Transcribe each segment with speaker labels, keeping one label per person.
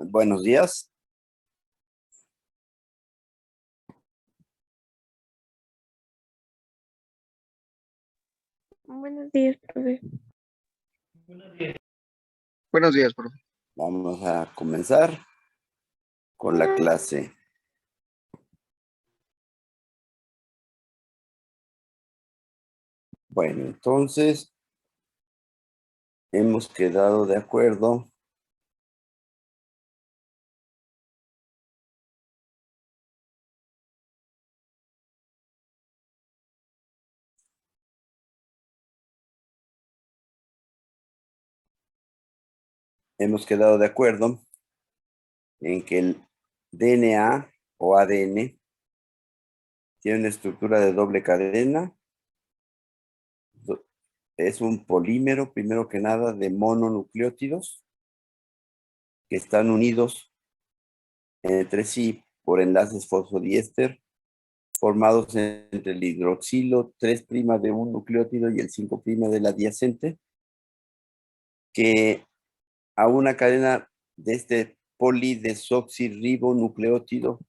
Speaker 1: Buenos días.
Speaker 2: Buenos días, profe.
Speaker 3: Buenos días, profe.
Speaker 1: Vamos a comenzar con la clase. Bueno, entonces hemos quedado de acuerdo en que el DNA o ADN tiene una estructura de doble cadena. Es un polímero, primero que nada, de mononucleótidos que están unidos entre sí por enlaces fosfodiéster formados entre el hidroxilo 3' de un nucleótido y el 5' del adyacente, que a una cadena de este polidesoxirribonucleótido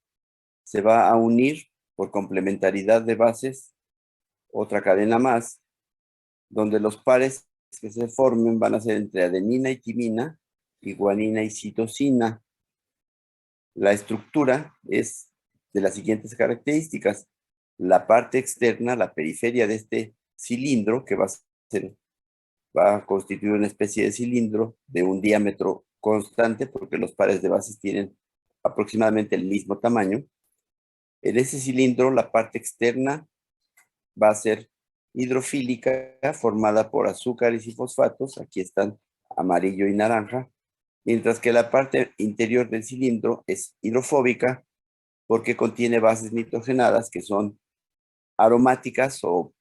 Speaker 1: se va a unir por complementariedad de bases otra cadena más, donde los pares que se formen van a ser entre adenina y timina y guanina y citosina. La estructura es de las siguientes características. La parte externa, la periferia de este cilindro, que va a constituir una especie de cilindro de un diámetro constante, porque los pares de bases tienen aproximadamente el mismo tamaño. En ese cilindro, la parte externa va a ser hidrofílica, formada por azúcares y fosfatos, aquí están amarillo y naranja, mientras que la parte interior del cilindro es hidrofóbica, porque contiene bases nitrogenadas que son aromáticas o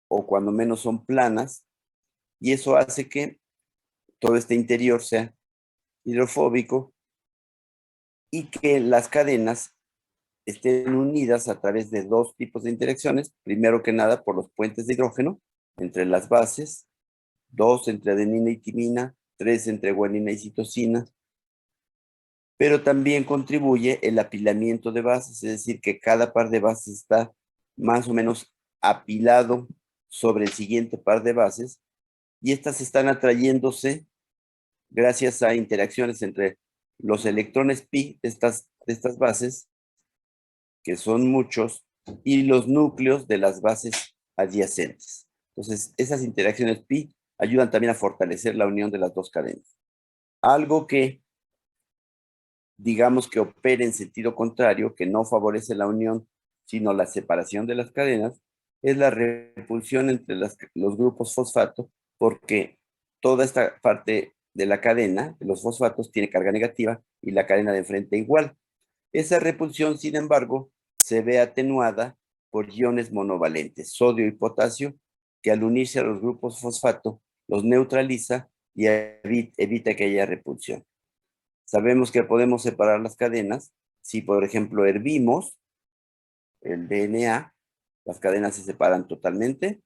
Speaker 1: cuando menos son planas, y eso hace que todo este interior sea hidrofóbico y que las cadenas estén unidas a través de dos tipos de interacciones. Primero que nada, por los puentes de hidrógeno entre las bases, 2 entre adenina y timina, 3 entre guanina y citosina, pero también contribuye el apilamiento de bases, es decir, que cada par de bases está más o menos apilado sobre el siguiente par de bases, y estas están atrayéndose gracias a interacciones entre los electrones pi de estas bases, que son muchos, y los núcleos de las bases adyacentes. Entonces, esas interacciones pi ayudan también a fortalecer la unión de las dos cadenas. Algo que, digamos que opera en sentido contrario, que no favorece la unión, sino la separación de las cadenas, es la repulsión entre los grupos fosfato, porque toda esta parte de la cadena, de los fosfatos, tiene carga negativa y la cadena de enfrente igual. Esa repulsión, sin embargo, se ve atenuada por iones monovalentes, sodio y potasio, que al unirse a los grupos fosfato los neutraliza y evita que haya repulsión. Sabemos que podemos separar las cadenas si, por ejemplo, hervimos el DNA, las cadenas se separan totalmente,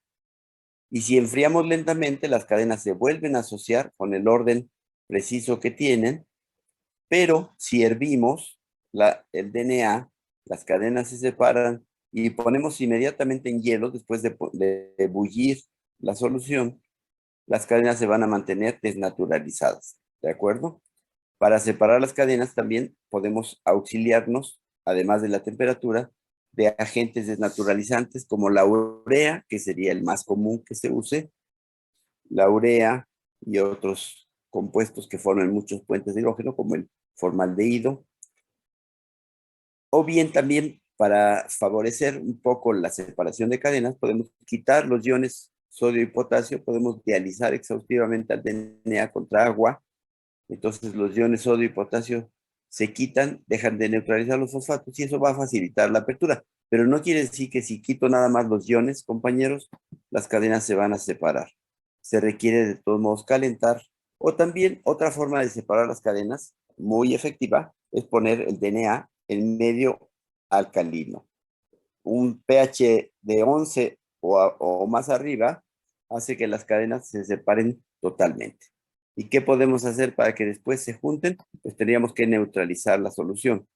Speaker 1: y si enfriamos lentamente, las cadenas se vuelven a asociar con el orden preciso que tienen, pero si hervimos el DNA, las cadenas se separan y ponemos inmediatamente en hielo después de ebullir la solución, las cadenas se van a mantener desnaturalizadas, ¿de acuerdo? Para separar las cadenas también podemos auxiliarnos, además de la temperatura, de agentes desnaturalizantes como la urea, que sería el más común que se use, la urea y otros compuestos que forman muchos puentes de hidrógeno, como el formaldehído, o bien también para favorecer un poco la separación de cadenas, podemos quitar los iones sodio y potasio, podemos dializar exhaustivamente al DNA contra agua. Entonces los iones sodio y potasio se quitan, dejan de neutralizar los fosfatos y eso va a facilitar la apertura. Pero no quiere decir que si quito nada más los iones, compañeros, las cadenas se van a separar. Se requiere de todos modos calentar. O también otra forma de separar las cadenas, muy efectiva, es poner el DNA en medio alcalino. Un pH de 11 o más arriba hace que las cadenas se separen totalmente. ¿Y qué podemos hacer para que después se junten? Pues tendríamos que neutralizar la solución,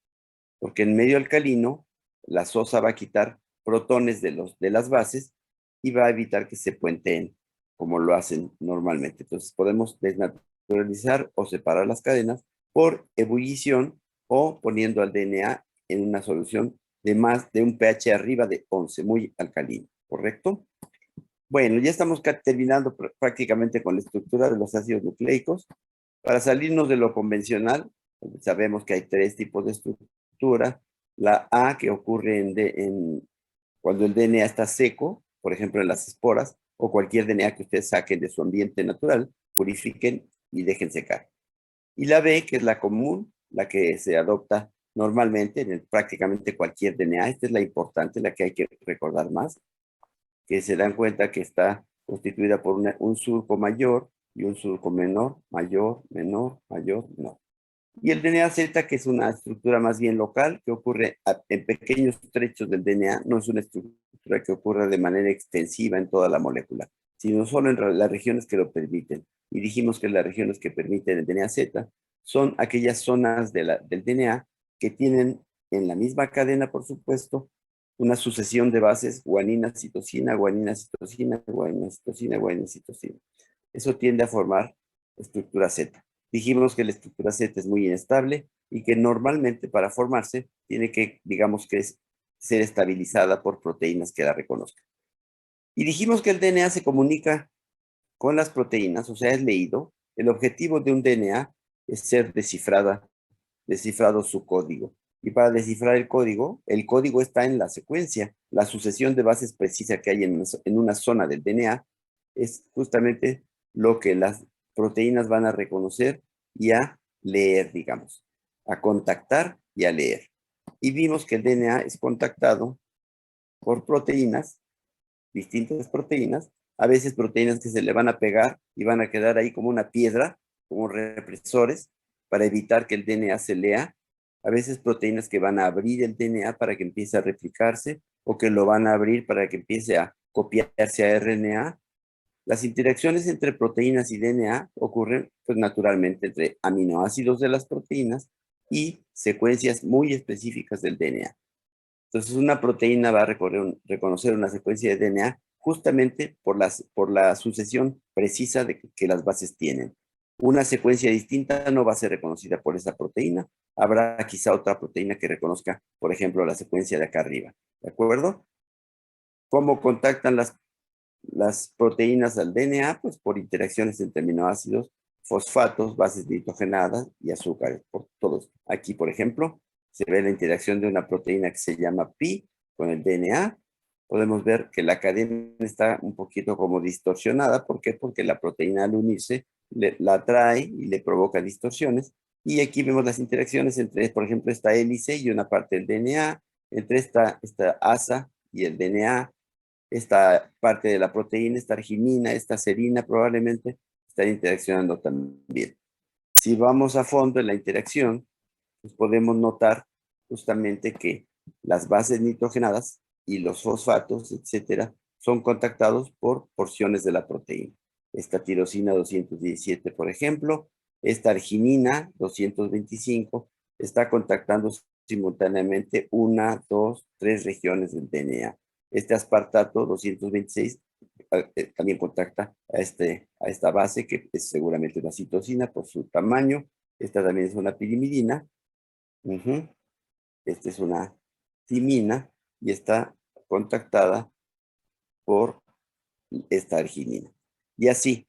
Speaker 1: porque en medio alcalino la sosa va a quitar protones de las bases y va a evitar que se puenteen como lo hacen normalmente. Entonces podemos desnaturalizar o separar las cadenas por ebullición o poniendo al DNA en una solución de más de un pH arriba de 11, muy alcalino, ¿correcto? Bueno, ya estamos terminando prácticamente con la estructura de los ácidos nucleicos. Para salirnos de lo convencional, sabemos que hay tres tipos de estructura. La A, que ocurre cuando el DNA está seco, por ejemplo en las esporas, o cualquier DNA que ustedes saquen de su ambiente natural, purifiquen y dejen secar. Y la B, que es la común, la que se adopta normalmente en prácticamente cualquier DNA. Esta es la importante, la que hay que recordar más, que se dan cuenta que está constituida por un surco mayor y un surco menor, mayor, menor, mayor, menor. Y el DNA Z, que es una estructura más bien local, que ocurre en pequeños trechos del DNA, no es una estructura que ocurra de manera extensiva en toda la molécula, sino solo en las regiones que lo permiten. Y dijimos que las regiones que permiten el DNA Z son aquellas zonas del DNA que tienen en la misma cadena, por supuesto, una sucesión de bases guanina, citosina, guanina, citosina, guanina, citosina, guanina, citosina. Eso tiende a formar estructura Z. Dijimos que la estructura Z es muy inestable y que normalmente para formarse tiene que, digamos que ser estabilizada por proteínas que la reconozcan. Y dijimos que el DNA se comunica con las proteínas, o sea, es leído. El objetivo de un DNA es ser descifrado su código. Y para descifrar el código está en la secuencia. La sucesión de bases precisa que hay en una zona del DNA es justamente lo que las proteínas van a reconocer y a leer, digamos, a contactar y a leer. Y vimos que el DNA es contactado por proteínas, distintas proteínas, a veces proteínas que se le van a pegar y van a quedar ahí como una piedra, como represores, para evitar que el DNA se lea. A veces proteínas que van a abrir el DNA para que empiece a replicarse, o que lo van a abrir para que empiece a copiarse a RNA. Las interacciones entre proteínas y DNA ocurren pues, naturalmente entre aminoácidos de las proteínas y secuencias muy específicas del DNA. Entonces, una proteína va a reconocer una secuencia de DNA justamente por la sucesión precisa de que las bases tienen. Una secuencia distinta no va a ser reconocida por esa proteína. Habrá quizá otra proteína que reconozca, por ejemplo, la secuencia de acá arriba. ¿De acuerdo? ¿Cómo contactan las proteínas al DNA? Pues por interacciones entre aminoácidos, fosfatos, bases nitrogenadas y azúcares. Por todos. Aquí, por ejemplo, se ve la interacción de una proteína que se llama pi con el DNA. Podemos ver que la cadena está un poquito como distorsionada. ¿Por qué? Porque la proteína al unirse la atrae y le provoca distorsiones. Y aquí vemos las interacciones entre, por ejemplo, esta hélice y una parte del DNA, entre esta asa y el DNA, esta parte de la proteína, esta arginina, esta serina probablemente están interaccionando también. Si vamos a fondo en la interacción, pues podemos notar justamente que las bases nitrogenadas y los fosfatos, etcétera, son contactados por porciones de la proteína. Esta tirosina 217, por ejemplo, esta arginina 225 está contactando simultáneamente una, dos, tres regiones del DNA. Este aspartato 226 también contacta a esta base, que es seguramente una citosina por su tamaño. Esta también es una pirimidina. Esta es una timina y está contactada por esta arginina. Y así,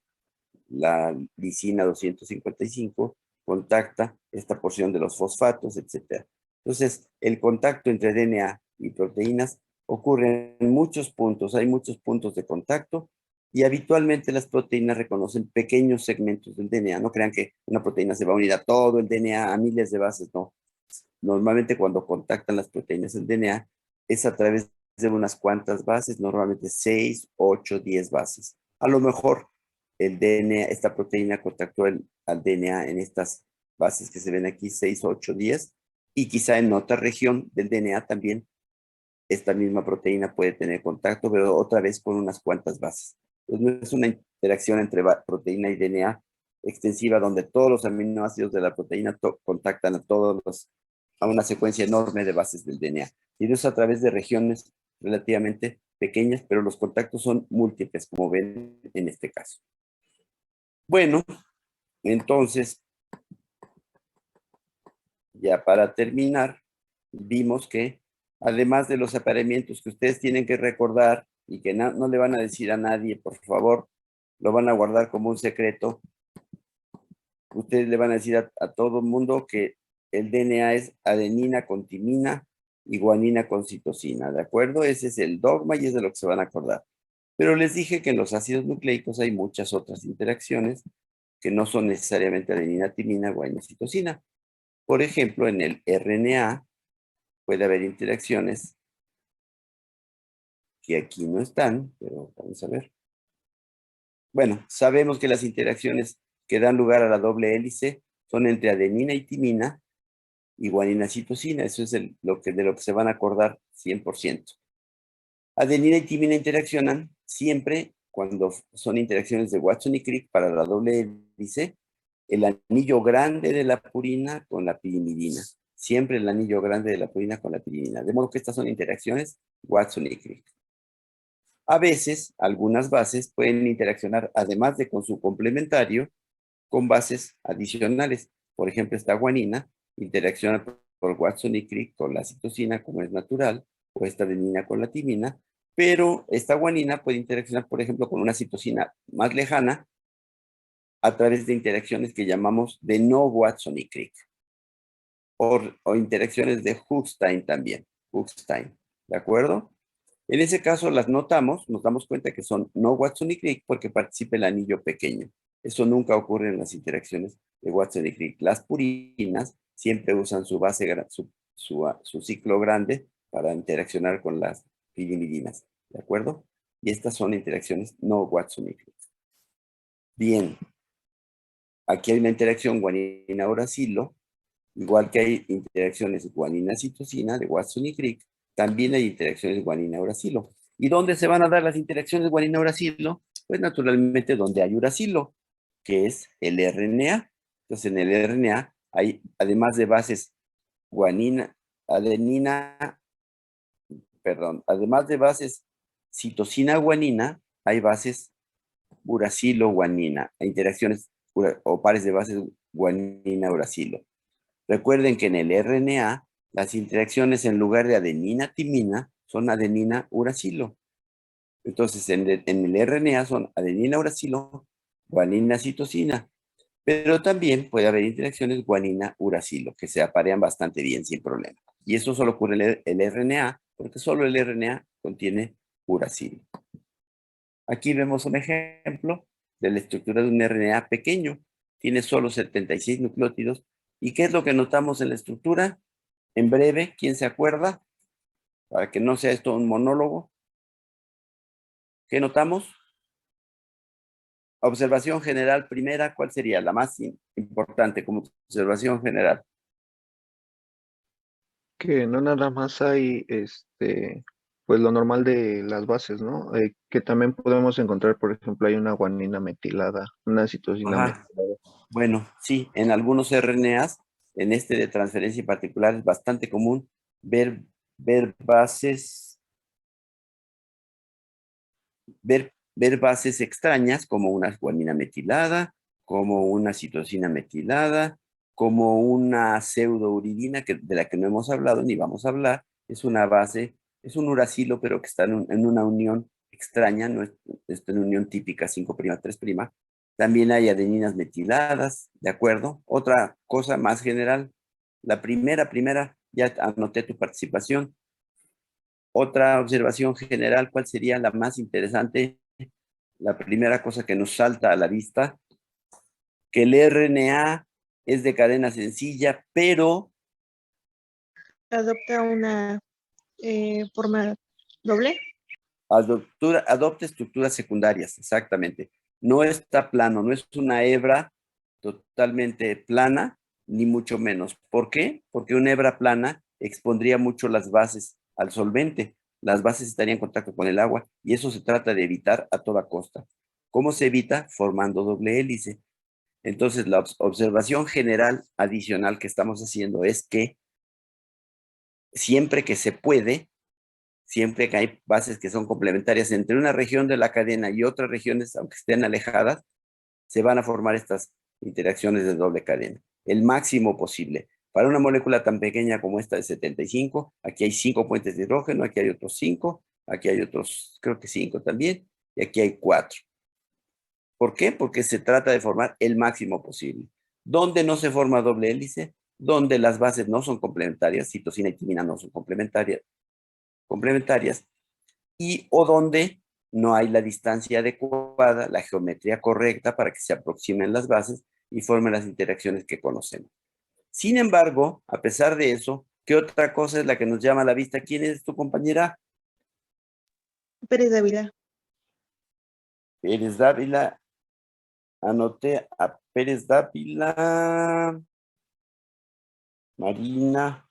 Speaker 1: la lisina 255 contacta esta porción de los fosfatos, etc. Entonces, el contacto entre DNA y proteínas ocurre en muchos puntos, hay muchos puntos de contacto y habitualmente las proteínas reconocen pequeños segmentos del DNA. No crean que una proteína se va a unir a todo el DNA, a miles de bases, no. Normalmente cuando contactan las proteínas el DNA es a través de unas cuantas bases, normalmente 6, 8, 10 bases. A lo mejor el DNA, esta proteína contactó al DNA en estas bases que se ven aquí, 6, 8, 10, y quizá en otra región del DNA también esta misma proteína puede tener contacto, pero otra vez con unas cuantas bases. Entonces no es una interacción entre proteína y DNA extensiva donde todos los aminoácidos de la proteína contactan a una secuencia enorme de bases del DNA. Y eso es a través de regiones relativamente pequeñas, pero los contactos son múltiples, como ven en este caso. Bueno, entonces, ya para terminar, vimos que además de los apareamientos que ustedes tienen que recordar y que no le van a decir a nadie, por favor, lo van a guardar como un secreto. Ustedes le van a decir a todo el mundo que el DNA es adenina con timina y guanina con citosina, ¿de acuerdo? Ese es el dogma y es de lo que se van a acordar. Pero les dije que en los ácidos nucleicos hay muchas otras interacciones que no son necesariamente adenina, timina, guanina, citosina. Por ejemplo, en el RNA puede haber interacciones que aquí no están, pero vamos a ver. Bueno, sabemos que las interacciones que dan lugar a la doble hélice son entre adenina y timina y guanina citosina. Eso es de lo que se van a acordar 100%. Adenina y timina interaccionan siempre cuando son interacciones de Watson y Crick para la doble hélice, el anillo grande de la purina con la pirimidina. Siempre el anillo grande de la purina con la pirimidina. De modo que estas son interacciones Watson y Crick. A veces, algunas bases pueden interaccionar, además de con su complementario, con bases adicionales. Por ejemplo, esta guanina interacciona por Watson y Crick con la citosina, como es natural, o esta adenina con la timina, pero esta guanina puede interaccionar, por ejemplo, con una citosina más lejana a través de interacciones que llamamos de no Watson y Crick, o interacciones de Hochstein también, Hochstein, ¿de acuerdo? En ese caso las notamos, nos damos cuenta que son no Watson y Crick porque participa el anillo pequeño. Eso nunca ocurre en las interacciones de Watson y Crick. Las purinas siempre usan su base, su ciclo grande para interaccionar con las pirimidinas, ¿de acuerdo? Y estas son interacciones no Watson y Crick. Bien, aquí hay una interacción guanina-uracilo, igual que hay interacciones guanina-citosina de Watson y Crick, también hay interacciones guanina-uracilo. ¿Y dónde se van a dar las interacciones guanina-uracilo? Pues naturalmente donde hay uracilo, que es el RNA. Entonces en el RNA hay, además de bases guanina, adenina, perdón, además de bases citosina-guanina, hay bases uracilo-guanina, interacciones o pares de bases guanina-uracilo. Recuerden que en el RNA, las interacciones en lugar de adenina-timina son adenina-uracilo. Entonces, en el RNA son adenina-uracilo, guanina-citosina. Pero también puede haber interacciones guanina-uracilo, que se aparean bastante bien sin problema. Y eso solo ocurre en el RNA, porque solo el RNA contiene uracilo. Aquí vemos un ejemplo de la estructura de un RNA pequeño. Tiene solo 76 nucleótidos. ¿Y qué es lo que notamos en la estructura? En breve, ¿quién se acuerda? Para que no sea esto un monólogo. ¿Qué notamos? Observación general primera, ¿cuál sería la más importante como observación general?
Speaker 2: Que no nada más hay, pues lo normal de las bases, ¿no? Que también podemos encontrar, por ejemplo, hay una guanina metilada, una citosina
Speaker 1: Ajá.
Speaker 2: metilada.
Speaker 1: Bueno, sí, en algunos RNAs, en este de transferencia en particular, es bastante común ver, ver bases, ver bases extrañas como una guanina metilada, como una citosina metilada, como una pseudouridina de la que no hemos hablado ni vamos a hablar. Es una base, es un uracilo, pero que está en una unión extraña, no es una unión típica 5', 3'. También hay adeninas metiladas, ¿de acuerdo? Otra cosa más general, la primera, ya anoté tu participación. Otra observación general, ¿cuál sería la más interesante? La primera cosa que nos salta a la vista, que el RNA es de cadena sencilla, pero
Speaker 3: adopta una forma doble.
Speaker 1: adopta estructuras secundarias, exactamente. No está plano, no es una hebra totalmente plana, ni mucho menos. ¿Por qué? Porque una hebra plana expondría mucho las bases al solvente. Las bases estarían en contacto con el agua y eso se trata de evitar a toda costa. ¿Cómo se evita? Formando doble hélice. Entonces, la observación general adicional que estamos haciendo es que siempre que se puede, siempre que hay bases que son complementarias entre una región de la cadena y otras regiones, aunque estén alejadas, se van a formar estas interacciones de doble cadena, el máximo posible. Para una molécula tan pequeña como esta de 75, aquí hay 5 puentes de hidrógeno, aquí hay otros 5, aquí hay otros, creo que 5 también, y aquí hay 4. ¿Por qué? Porque se trata de formar el máximo posible. ¿Dónde no se forma doble hélice? Donde las bases no son complementarias, citosina y timina no son complementarias, y o donde no hay la distancia adecuada, la geometría correcta para que se aproximen las bases y formen las interacciones que conocemos. Sin embargo, a pesar de eso, ¿qué otra cosa es la que nos llama a la vista? ¿Quién es tu compañera?
Speaker 3: Pérez Dávila.
Speaker 1: Pérez Dávila. Anoté a Pérez Dávila, Marina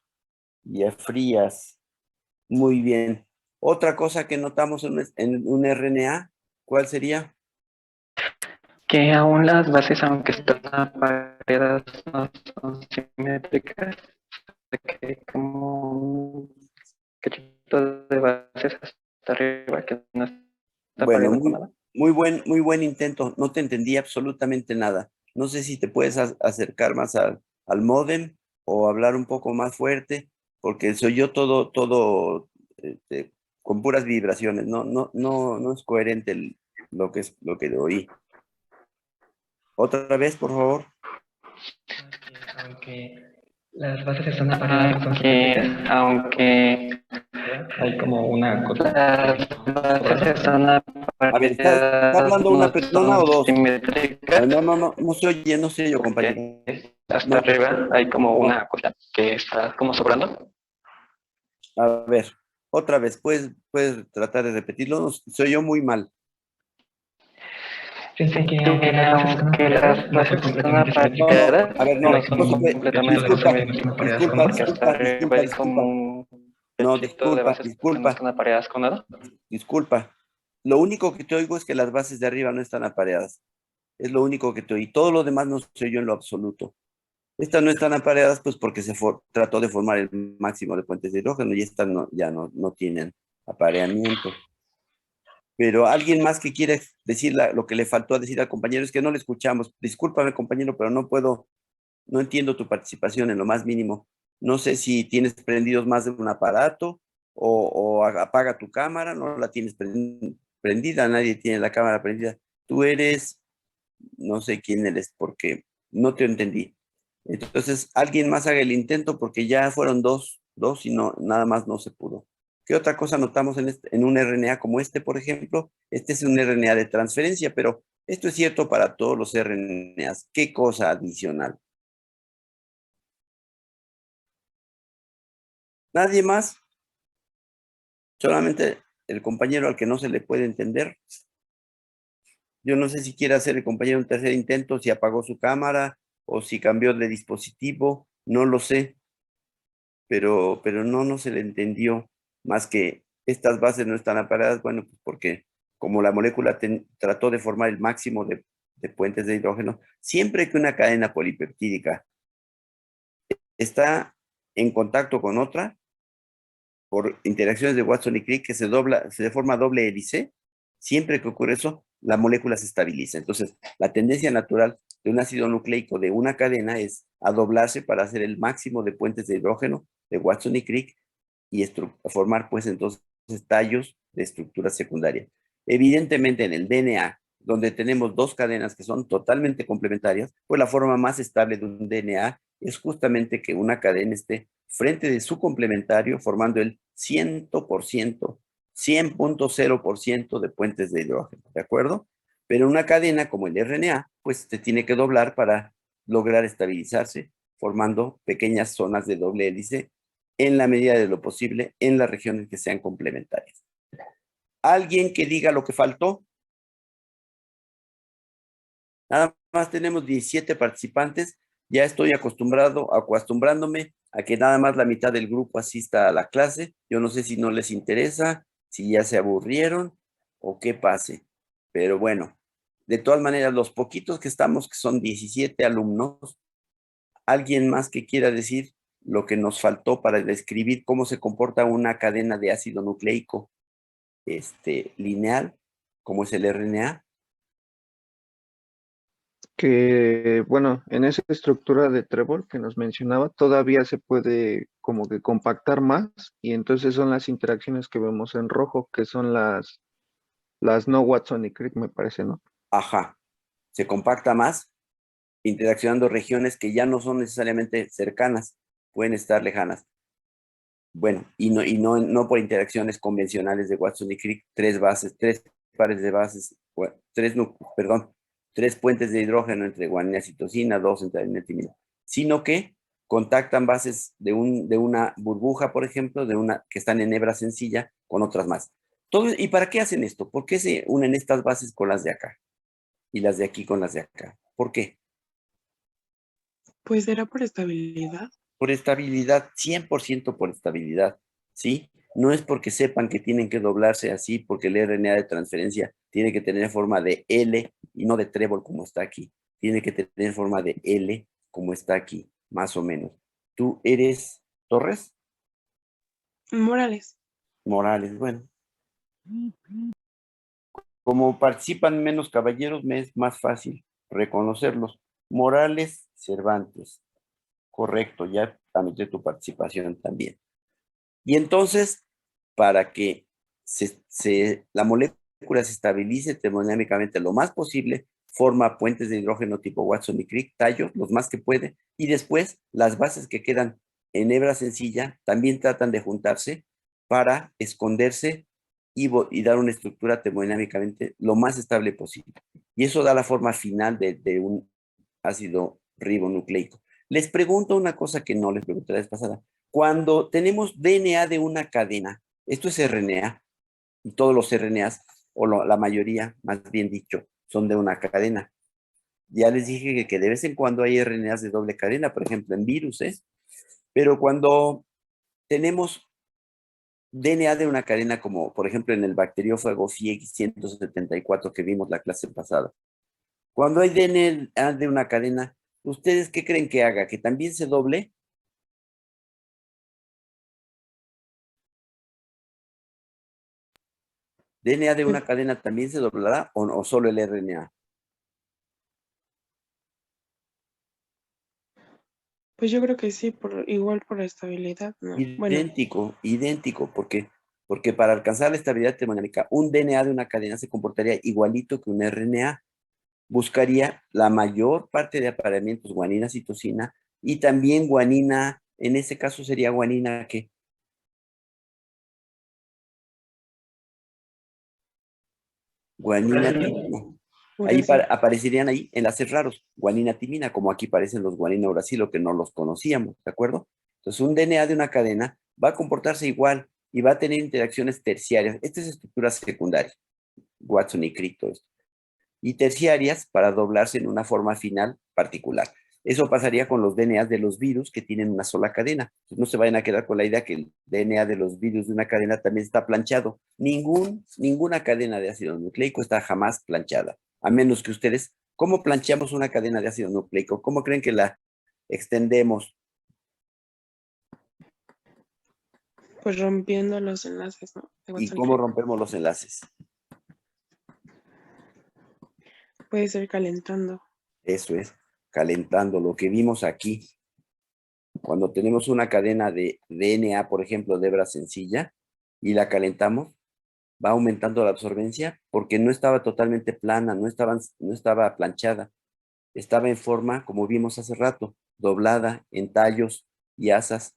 Speaker 1: y a Frías. Muy bien. Otra cosa que notamos en un RNA, ¿cuál sería?
Speaker 4: Que aún las bases, aunque están apareadas, no son simétricas, que hay como un cachito de bases hasta arriba que no está
Speaker 1: Bueno,
Speaker 4: apareado con nada.
Speaker 1: muy buen intento. No te entendí absolutamente nada. No sé si te puedes acercar más al módem o hablar un poco más fuerte, porque soy yo todo con puras vibraciones. No es coherente lo que oí. Otra vez, por favor.
Speaker 4: Aunque las bases están apareadas, aunque hay como una cosa. Las bases están
Speaker 1: A ver, ¿está
Speaker 4: apareadas,
Speaker 1: hablando una
Speaker 4: no
Speaker 1: persona o
Speaker 4: son
Speaker 1: dos? A ver,
Speaker 4: simétricas.
Speaker 1: no se oye, compañero.
Speaker 4: Porque hasta
Speaker 1: No,
Speaker 4: arriba hay como
Speaker 1: no.
Speaker 4: una cosa que está como sobrando.
Speaker 1: A ver, otra vez, ¿puedes tratar de repetirlo? No, se oyó muy mal.
Speaker 4: Dice que aunque las bases están apareadas,
Speaker 1: A ver,
Speaker 4: no son completamente
Speaker 1: disculpa,
Speaker 4: porque hasta arriba hay como un
Speaker 1: No,
Speaker 4: cachito de bases que no están apareadas con nada.
Speaker 1: disculpa. Lo único que te oigo es que las bases de arriba no están apareadas. Es lo único que te oí. Todo lo demás no se oyó en lo absoluto. Estas no están apareadas pues porque trató de formar el máximo de puentes de hidrógeno y estas ya no tienen apareamiento. Pero alguien más que quiere decir lo que le faltó a decir al compañero es que no le escuchamos. Discúlpame, compañero, pero no entiendo tu participación en lo más mínimo. No sé si tienes prendidos más de un aparato o apaga tu cámara, no la tienes prendida, nadie tiene la cámara prendida. Tú eres, no sé quién eres porque no te entendí. Entonces, alguien más haga el intento porque ya fueron dos y nada más no se pudo. ¿Qué otra cosa notamos en un RNA como este, por ejemplo? Este es un RNA de transferencia, pero esto es cierto para todos los RNAs. ¿Qué cosa adicional? ¿Nadie más? Solamente el compañero al que no se le puede entender. Yo no sé si quiere hacer el compañero un tercer intento, si apagó su cámara o si cambió de dispositivo, no lo sé, pero no se le entendió más que estas bases no están apagadas, bueno, pues porque como la molécula trató de formar el máximo de puentes de hidrógeno, siempre que una cadena polipeptídica está en contacto con otra, por interacciones de Watson y Crick, que se forma doble hélice, siempre que ocurre eso, la molécula se estabiliza. Entonces, la tendencia natural de un ácido nucleico de una cadena es a doblarse para hacer el máximo de puentes de hidrógeno de Watson y Crick y formar pues entonces tallos de estructura secundaria. Evidentemente en el DNA, donde tenemos dos cadenas que son totalmente complementarias, pues la forma más estable de un DNA es justamente que una cadena esté frente de su complementario formando el 100%, 100.0% de puentes de hidrógeno, ¿de acuerdo? Pero una cadena como el RNA, pues se tiene que doblar para lograr estabilizarse, formando pequeñas zonas de doble hélice en la medida de lo posible en las regiones que sean complementarias. ¿Alguien que diga lo que faltó? Nada más tenemos 17 participantes. Ya estoy acostumbrándome a que nada más la mitad del grupo asista a la clase. Yo no sé si no les interesa, si ya se aburrieron o qué pase. Pero bueno, de todas maneras, los poquitos que estamos, que son 17 alumnos, alguien más que quiera decir lo que nos faltó para describir cómo se comporta una cadena de ácido nucleico lineal, como es el RNA.
Speaker 2: Que, bueno, en esa estructura de trébol que nos mencionaba, todavía se puede como que compactar más y entonces son las interacciones que vemos en rojo, que son las no Watson y Crick, me parece, ¿no?
Speaker 1: Ajá, se compacta más, interaccionando regiones que ya no son necesariamente cercanas, pueden estar lejanas. Bueno, y no por interacciones convencionales de Watson y Crick, tres pares de bases, tres puentes de hidrógeno entre guanina y citosina, dos entre adenina y timina, sino que contactan bases de una burbuja, por ejemplo, que están en hebra sencilla con otras más. ¿Y para qué hacen esto? ¿Por qué se unen estas bases con las de acá y las de aquí con las de acá? ¿Por qué?
Speaker 3: Pues era por estabilidad.
Speaker 1: Por estabilidad, 100% por estabilidad, ¿sí? No es porque sepan que tienen que doblarse así, porque el RNA de transferencia tiene que tener forma de L y no de trébol como está aquí. Tiene que tener forma de L como está aquí, más o menos. ¿Tú eres Torres?
Speaker 3: Morales.
Speaker 1: Morales, bueno. Como participan menos caballeros, me es más fácil reconocerlos. Morales, Cervantes. Correcto, ya anoté tu participación también. Y entonces, para que la molécula se estabilice termodinámicamente lo más posible, forma puentes de hidrógeno tipo Watson y Crick, tallos, los más que puede, y después las bases que quedan en hebra sencilla también tratan de juntarse para esconderse y dar una estructura termodinámicamente lo más estable posible. Y eso da la forma final de un ácido ribonucleico. Les pregunto una cosa que no les pregunté la vez pasada. Cuando tenemos DNA de una cadena, esto es RNA, y todos los RNAs, la mayoría, más bien dicho, son de una cadena. Ya les dije que de vez en cuando hay RNAs de doble cadena, por ejemplo, en virus, pero cuando tenemos DNA de una cadena, como por ejemplo en el bacteriófago FIX174 que vimos la clase pasada, cuando hay DNA de una cadena, ¿ustedes qué creen que haga? ¿Que también se doble? ¿DNA de
Speaker 3: Pues,
Speaker 1: una cadena también se doblará o solo el RNA?
Speaker 3: pues yo creo que sí, igual por la estabilidad, ¿no? Bueno,
Speaker 1: Idéntico, porque para alcanzar la estabilidad termodinámica, un DNA de una cadena se comportaría igualito que un RNA. Buscaría la mayor parte de apareamientos guanina, citosina, y también guanina, en ese caso sería guanina que guanina timina. Ahí
Speaker 3: uracil.
Speaker 1: aparecerían ahí enlaces raros, guanina timina, como aquí parecen los guanina uracilo, que no los conocíamos, ¿de acuerdo? Entonces, un DNA de una cadena va a comportarse igual y va a tener interacciones terciarias. Esta es estructura secundaria, Watson y Crick, todo esto. Y terciarias para doblarse en una forma final particular. Eso pasaría con los DNAs de los virus que tienen una sola cadena. Entonces, no se vayan a quedar con la idea que el DNA de los virus de una cadena también está planchado. Ninguna cadena de ácido nucleico está jamás planchada. A menos que ustedes, ¿cómo planchamos una cadena de ácido nucleico? ¿Cómo creen que la extendemos?
Speaker 3: Pues rompiendo los enlaces, ¿no? De
Speaker 1: ¿Y
Speaker 3: Watson
Speaker 1: cómo
Speaker 3: Crick.
Speaker 1: rompemos los enlaces?
Speaker 3: Puede ser calentando.
Speaker 1: Eso es, calentando lo que vimos aquí. Cuando tenemos una cadena de DNA, por ejemplo, de hebra sencilla, y la calentamos, va aumentando la absorbencia porque no estaba totalmente plana, no estaba planchada, estaba en forma, como vimos hace rato, doblada en tallos y asas,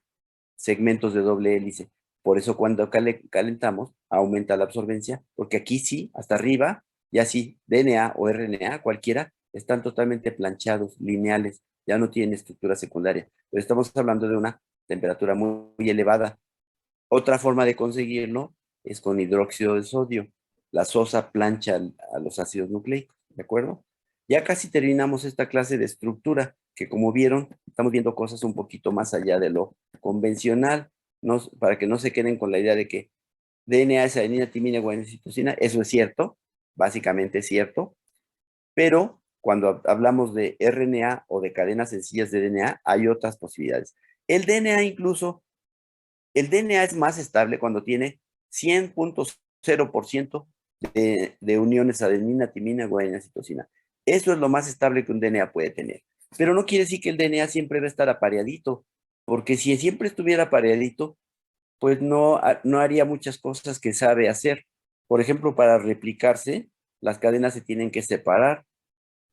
Speaker 1: segmentos de doble hélice. Por eso cuando calentamos, aumenta la absorbencia, porque aquí sí, hasta arriba, ya sí, DNA o RNA, cualquiera, están totalmente planchados, lineales, ya no tienen estructura secundaria. Pero estamos hablando de una temperatura muy elevada. Otra forma de conseguirlo es con hidróxido de sodio. La sosa plancha a los ácidos nucleicos, ¿de acuerdo? Ya casi terminamos esta clase de estructura, que como vieron, estamos viendo cosas un poquito más allá de lo convencional, para que no se queden con la idea de que DNA es adenina, timina, guanina, citosina. Eso es cierto, básicamente es cierto, Pero cuando hablamos de RNA o de cadenas sencillas de DNA, hay otras posibilidades. El DNA incluso, el DNA es más estable cuando tiene 100.0% de uniones adenina, timina, guanina, citosina. Eso es lo más estable que un DNA puede tener. Pero no quiere decir que el DNA siempre va a estar apareadito, porque si siempre estuviera apareadito, pues no haría muchas cosas que sabe hacer. Por ejemplo, para replicarse, las cadenas se tienen que separar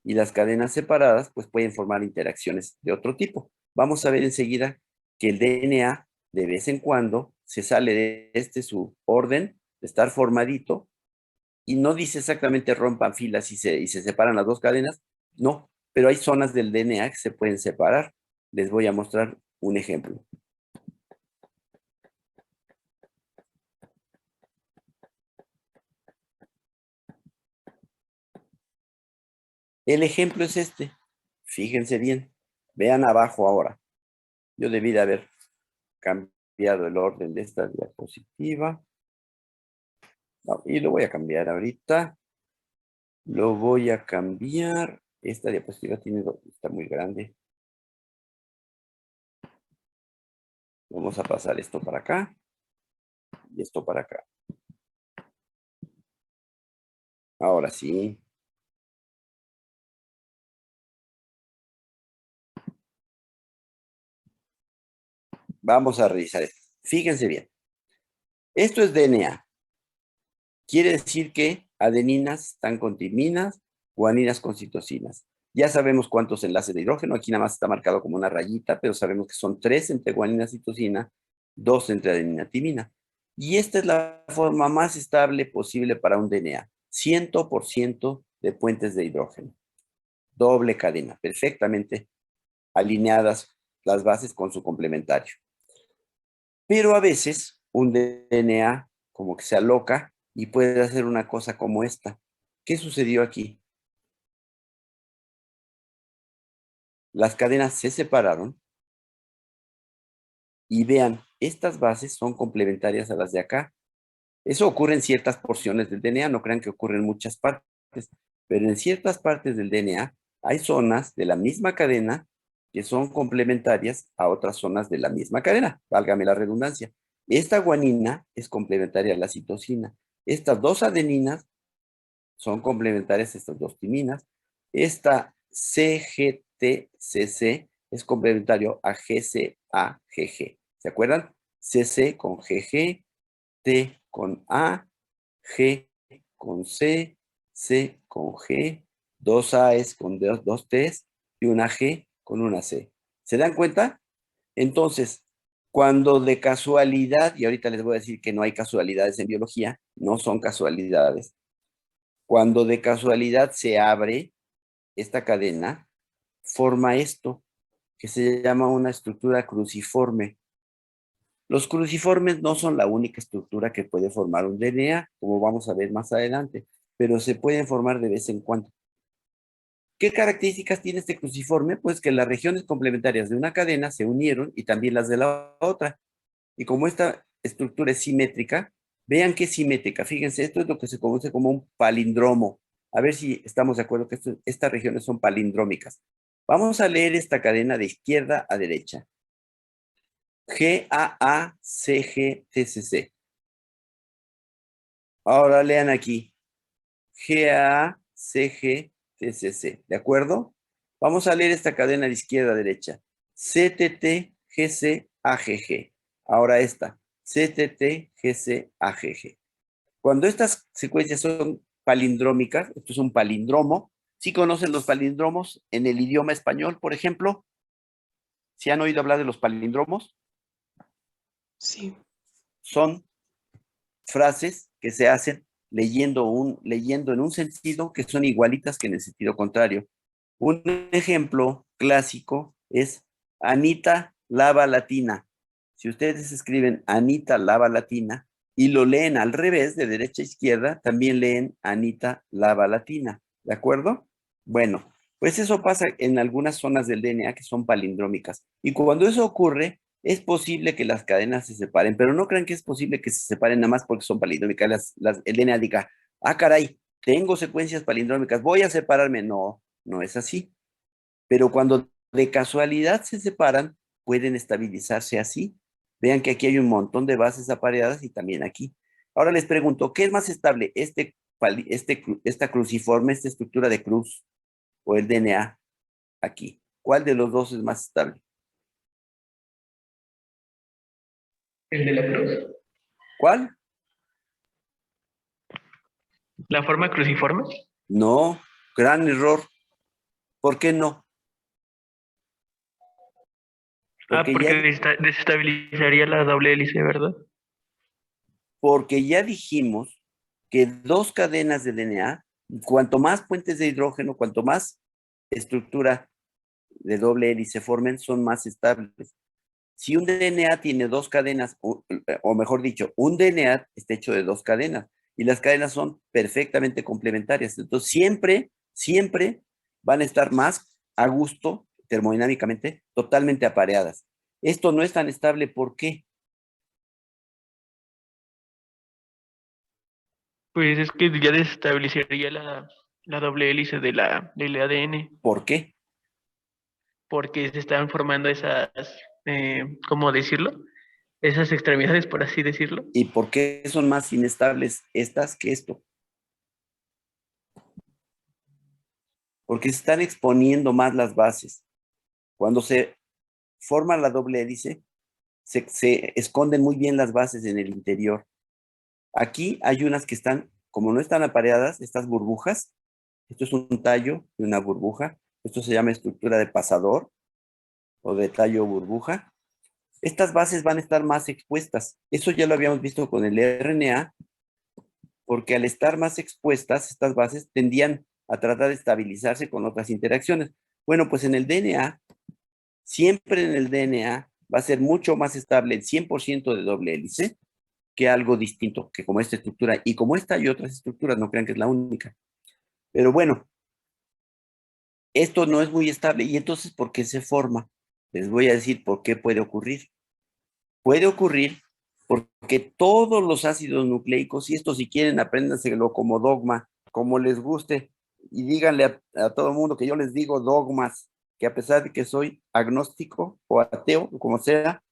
Speaker 1: y las cadenas separadas pues pueden formar interacciones de otro tipo. Vamos a ver enseguida que el DNA de vez en cuando se sale de su orden, de estar formadito, y no dice exactamente rompan filas y se separan las dos cadenas, no, pero hay zonas del DNA que se pueden separar. Les voy a mostrar un ejemplo. El ejemplo es este. Fíjense bien. Vean abajo ahora. Yo debí de haber cambiado el orden de esta diapositiva. No, y lo voy a cambiar ahorita. Lo voy a cambiar. Esta diapositiva está muy grande. Vamos a pasar esto para acá. Y esto para acá. Ahora sí. Vamos a revisar esto. Fíjense bien. Esto es DNA. Quiere decir que adeninas están con timinas, guaninas con citosinas. Ya sabemos cuántos enlaces de hidrógeno. Aquí nada más está marcado como una rayita, pero sabemos que son 3 entre guanina y citosina, 2 entre adenina y timina. Y esta es la forma más estable posible para un DNA. 100% de puentes de hidrógeno. Doble cadena, perfectamente alineadas las bases con su complementario. Pero a veces un DNA como que se aloca y puede hacer una cosa como esta. ¿Qué sucedió aquí? Las cadenas se separaron y vean, estas bases son complementarias a las de acá. Eso ocurre en ciertas porciones del DNA, no crean que ocurre en muchas partes, pero en ciertas partes del DNA hay zonas de la misma cadena que son complementarias a otras zonas de la misma cadena, válgame la redundancia. Esta guanina es complementaria a la citosina. Estas dos adeninas son complementarias a estas dos timinas. Esta CGTCC es complementario a GCAGG. ¿Se acuerdan? CC con GG, T con A, G con C, C con G, dos A's con dos T's y una G con una C. ¿Se dan cuenta? Entonces, cuando de casualidad, y ahorita les voy a decir que no hay casualidades en biología, no son casualidades. Cuando de casualidad se abre esta cadena, forma esto, que se llama una estructura cruciforme. Los cruciformes no son la única estructura que puede formar un DNA, como vamos a ver más adelante, pero se pueden formar de vez en cuando. ¿Qué características tiene este cruciforme? Pues que las regiones complementarias de una cadena se unieron y también las de la otra. Y como esta estructura es simétrica, vean que es simétrica. Fíjense, esto es lo que se conoce como un palindromo. A ver si estamos de acuerdo que estas regiones son palindrómicas. Vamos a leer esta cadena de izquierda a derecha. GAACGTCC. Ahora lean aquí. GAACGTCC. ¿De acuerdo? Vamos a leer esta cadena de izquierda a derecha. CTTGCAGG. Ahora esta. CTTGCAGG. Cuando estas secuencias son palindrómicas, esto es un palindromo. ¿Sí conocen los palindromos en el idioma español, por ejemplo? ¿Sí han oído hablar de los palindromos?
Speaker 3: Sí.
Speaker 1: Son frases que se hacen leyendo en un sentido que son igualitas que en el sentido contrario. Un ejemplo clásico es Anita lava latina. Si ustedes escriben Anita lava latina y lo leen al revés, de derecha a izquierda, también leen Anita lava latina. ¿De acuerdo? Bueno, pues eso pasa en algunas zonas del DNA que son palindrómicas. Y cuando eso ocurre, es posible que las cadenas se separen, pero no crean que es posible que se separen nada más porque son palindrómicas. El DNA diga, ah, caray, tengo secuencias palindrómicas, voy a separarme. No, no es así. Pero cuando de casualidad se separan, pueden estabilizarse así. Vean que aquí hay un montón de bases apareadas y también aquí. Ahora les pregunto, ¿qué es más estable? Esta cruciforme, esta estructura de cruz o el DNA aquí. ¿Cuál de los dos es más estable?
Speaker 4: ¿El de la cruz?
Speaker 1: ¿Cuál?
Speaker 4: ¿La forma cruciforme?
Speaker 1: No, gran error. ¿Por qué no? Porque
Speaker 4: Porque
Speaker 1: ya,
Speaker 4: desestabilizaría la doble hélice, ¿verdad?
Speaker 1: porque ya dijimos que dos cadenas de DNA, cuanto más puentes de hidrógeno, cuanto más estructura de doble hélice formen, son más estables. Si un DNA tiene dos cadenas, o mejor dicho, un DNA está hecho de dos cadenas y las cadenas son perfectamente complementarias. Entonces, siempre van a estar más a gusto termodinámicamente, totalmente apareadas. Esto no es tan estable, ¿por qué?
Speaker 4: Pues es que ya desestabilizaría la doble hélice del ADN,
Speaker 1: ¿Por qué?
Speaker 4: porque se están formando esas, ¿cómo decirlo? Esas extremidades, por así decirlo.
Speaker 1: ¿Y por qué son más inestables estas que esto? Porque se están exponiendo más las bases. Cuando se forma la doble hélice, se esconden muy bien las bases en el interior. Aquí hay unas que están, como no están apareadas, estas burbujas, esto es un tallo de una burbuja, esto se llama estructura de pasador o de tallo burbuja. Estas bases van a estar más expuestas. Eso ya lo habíamos visto con el RNA, porque al estar más expuestas, estas bases tendían a tratar de estabilizarse con otras interacciones. Bueno, pues en el DNA, siempre en el DNA va a ser mucho más estable el 100% de doble hélice que algo distinto, que como esta estructura, y como esta hay otras estructuras, no crean que es la única. Pero bueno, esto no es muy estable, y entonces, ¿por qué se forma? Les voy a decir por qué puede ocurrir. Puede ocurrir porque todos los ácidos nucleicos, y esto si quieren, apréndanselo como dogma, como les guste, y díganle a todo el mundo que yo les digo dogmas, que a pesar de que soy agnóstico o ateo, como sea,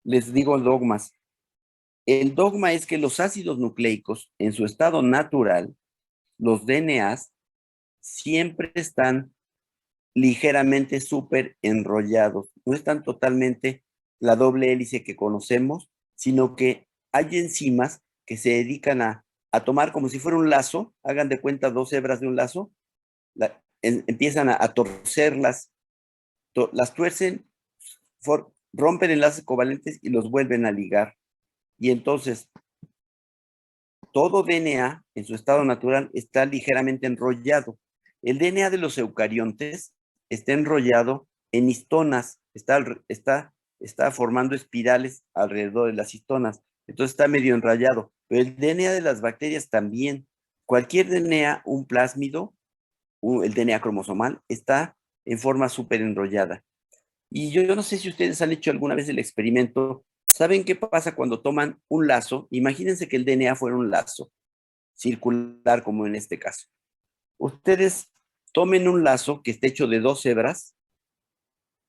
Speaker 1: les digo dogmas. El dogma es que los ácidos nucleicos, en su estado natural, los DNAs, siempre están ligeramente súper enrollados. No están totalmente la doble hélice que conocemos, sino que hay enzimas que se dedican a tomar como si fuera un lazo, hagan de cuenta dos hebras de un lazo, empiezan a torcerlas, las tuercen, rompen enlaces covalentes y los vuelven a ligar. Y entonces todo DNA en su estado natural está ligeramente enrollado. El DNA de los eucariontes está enrollado en histonas, está formando espirales alrededor de las histonas. Entonces está medio enrollado. Pero el DNA de las bacterias también. Cualquier DNA, un plásmido, el DNA cromosomal, está en forma súper enrollada. Y yo no sé si ustedes han hecho alguna vez el experimento. ¿Saben qué pasa cuando toman un lazo? Imagínense que el DNA fuera un lazo circular, como en este caso. Ustedes tomen un lazo que esté hecho de dos hebras,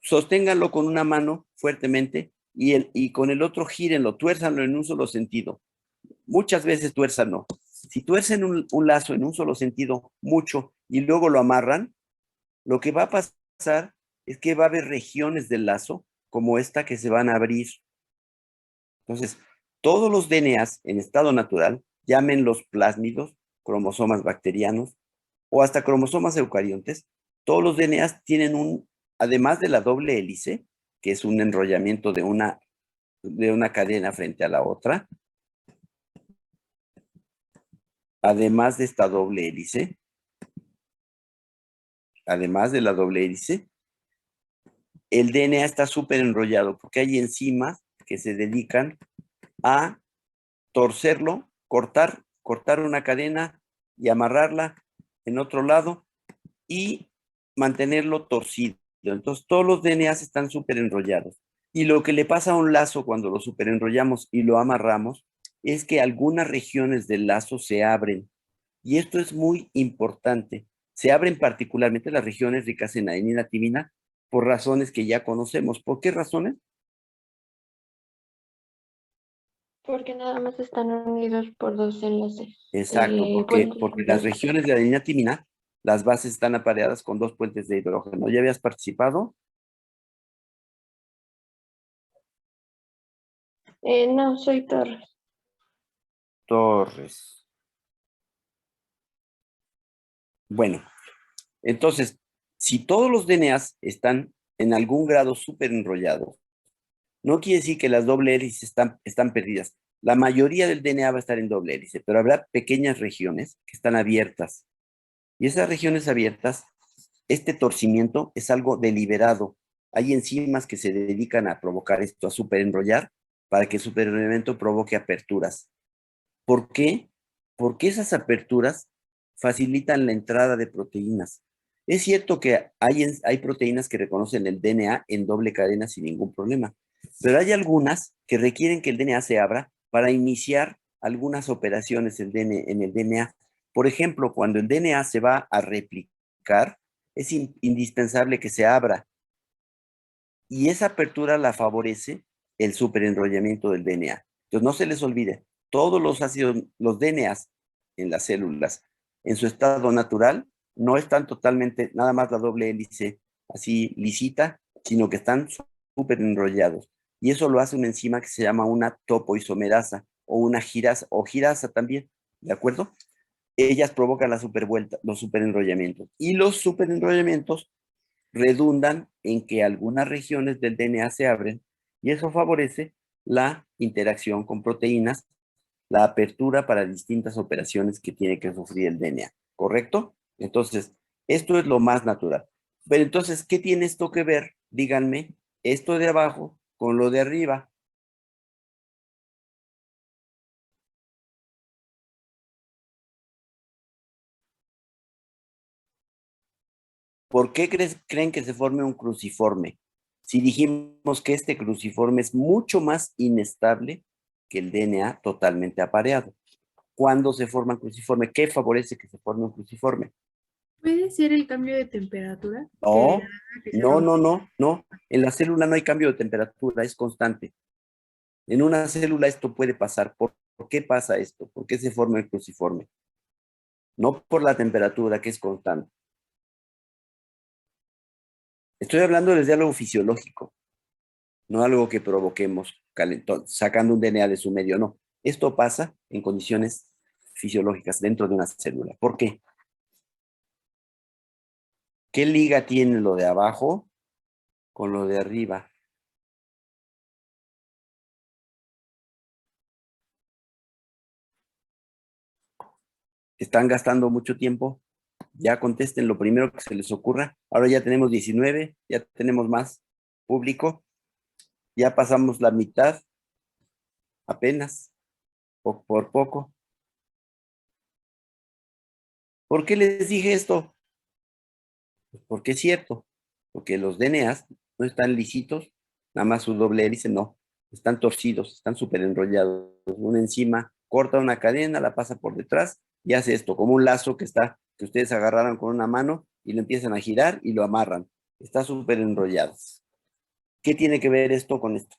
Speaker 1: sosténganlo con una mano fuertemente y con el otro gírenlo, tuérzanlo en un solo sentido. Muchas veces tuérzanlo. Si tuercen un lazo en un solo sentido mucho y luego lo amarran, lo que va a pasar es que va a haber regiones del lazo como esta que se van a abrir. Entonces, todos los DNAs en estado natural, llamen los plásmidos, cromosomas bacterianos o hasta cromosomas eucariontes, todos los DNAs tienen además de la doble hélice, que es un enrollamiento de una cadena frente a la otra, además de esta doble hélice, además de la doble hélice, el DNA está súper enrollado porque hay enzimas que se dedican a torcerlo, cortar una cadena y amarrarla en otro lado y mantenerlo torcido. Entonces todos los DNAs están súper enrollados. Y lo que le pasa a un lazo cuando lo súper enrollamos y lo amarramos es que algunas regiones del lazo se abren. Y esto es muy importante. Se abren particularmente las regiones ricas en adenina timina por razones que ya conocemos. ¿Por qué razones?
Speaker 5: Porque nada más están unidos por dos enlaces.
Speaker 1: Exacto,
Speaker 5: Puentes
Speaker 1: porque las
Speaker 5: enlaces.
Speaker 1: regiones de adenina timina, las bases están apareadas con dos puentes de hidrógeno. ¿Ya habías participado?
Speaker 5: No, soy Torres.
Speaker 1: Torres. Bueno, entonces, si todos los DNAs están en algún grado súper enrollados, no quiere decir que las doble hélices están perdidas. La mayoría del DNA va a estar en doble hélice, pero habrá pequeñas regiones que están abiertas. Y esas regiones abiertas, este torcimiento es algo deliberado. Hay enzimas que se dedican a provocar esto, a superenrollar, para que el superenrollamiento provoque aperturas. ¿Por qué? Porque esas aperturas facilitan la entrada de proteínas. Es cierto que hay proteínas que reconocen el DNA en doble cadena sin ningún problema, pero hay algunas que requieren que el DNA se abra para iniciar algunas operaciones en el DNA. Por ejemplo, cuando el DNA se va a replicar, es indispensable que se abra y esa apertura la favorece el superenrollamiento del DNA. Entonces, no se les olvide, todos los ácidos, los DNAs en las células, en su estado natural, no están totalmente, nada más la doble hélice así lisita, sino que están súper enrollados. Y eso lo hace una enzima que se llama una topoisomerasa o una girasa, o girasa también, ¿de acuerdo? Ellas provocan la supervuelta, los superenrollamientos. Y los superenrollamientos redundan en que algunas regiones del DNA se abren y eso favorece la interacción con proteínas, la apertura para distintas operaciones que tiene que sufrir el DNA, ¿correcto? Entonces, esto es lo más natural. Pero entonces, ¿qué tiene esto que ver? Díganme, esto de abajo con lo de arriba. ¿Por qué creen que se forme un cruciforme? Si dijimos que este cruciforme es mucho más inestable que el DNA totalmente apareado. ¿Cuándo se forma un cruciforme? ¿Qué favorece que se forme un cruciforme?
Speaker 6: ¿Puede ser el cambio de temperatura que
Speaker 1: No,
Speaker 6: haga que se
Speaker 1: no,
Speaker 6: rompa?
Speaker 1: no, no, no. En la célula no hay cambio de temperatura, es constante. En una célula esto puede pasar. ¿Por qué pasa esto? ¿Por qué se forma el cruciforme? No por la temperatura, que es constante. Estoy hablando desde algo fisiológico, no algo que provoquemos calentón, sacando un DNA de su medio, no. Esto pasa en condiciones fisiológicas dentro de una célula. ¿Por qué? ¿Qué liga tiene lo de abajo con lo de arriba? ¿Están gastando mucho tiempo? Ya contesten lo primero que se les ocurra. Ahora ya tenemos 19, ya tenemos más público, ya pasamos la mitad, apenas, por poco. ¿Por qué les dije esto? Pues porque es cierto, porque los DNAs no están lisitos, nada más su doble hélice no, están torcidos, están súper enrollados. Una enzima corta una cadena, la pasa por detrás y hace esto, como un lazo que ustedes agarraron con una mano y lo empiezan a girar y lo amarran. Está súper enrollado. ¿Qué tiene que ver esto con esto?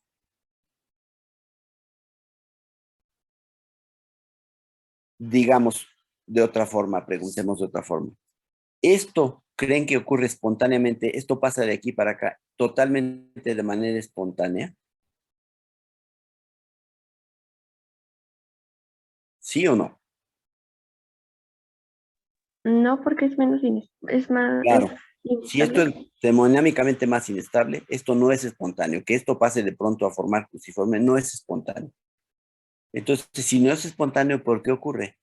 Speaker 1: Digamos de otra forma, preguntemos de otra forma. ¿Esto creen que ocurre espontáneamente? ¿Esto pasa de aquí para acá totalmente de manera espontánea? ¿Sí o no?
Speaker 5: No, porque es menos es más
Speaker 1: Claro. Si esto es
Speaker 5: inestable.
Speaker 1: termodinámicamente más inestable, esto no es espontáneo. Que esto pase de pronto a formar cruciforme no es espontáneo. Entonces, si no es espontáneo, ¿por qué ocurre?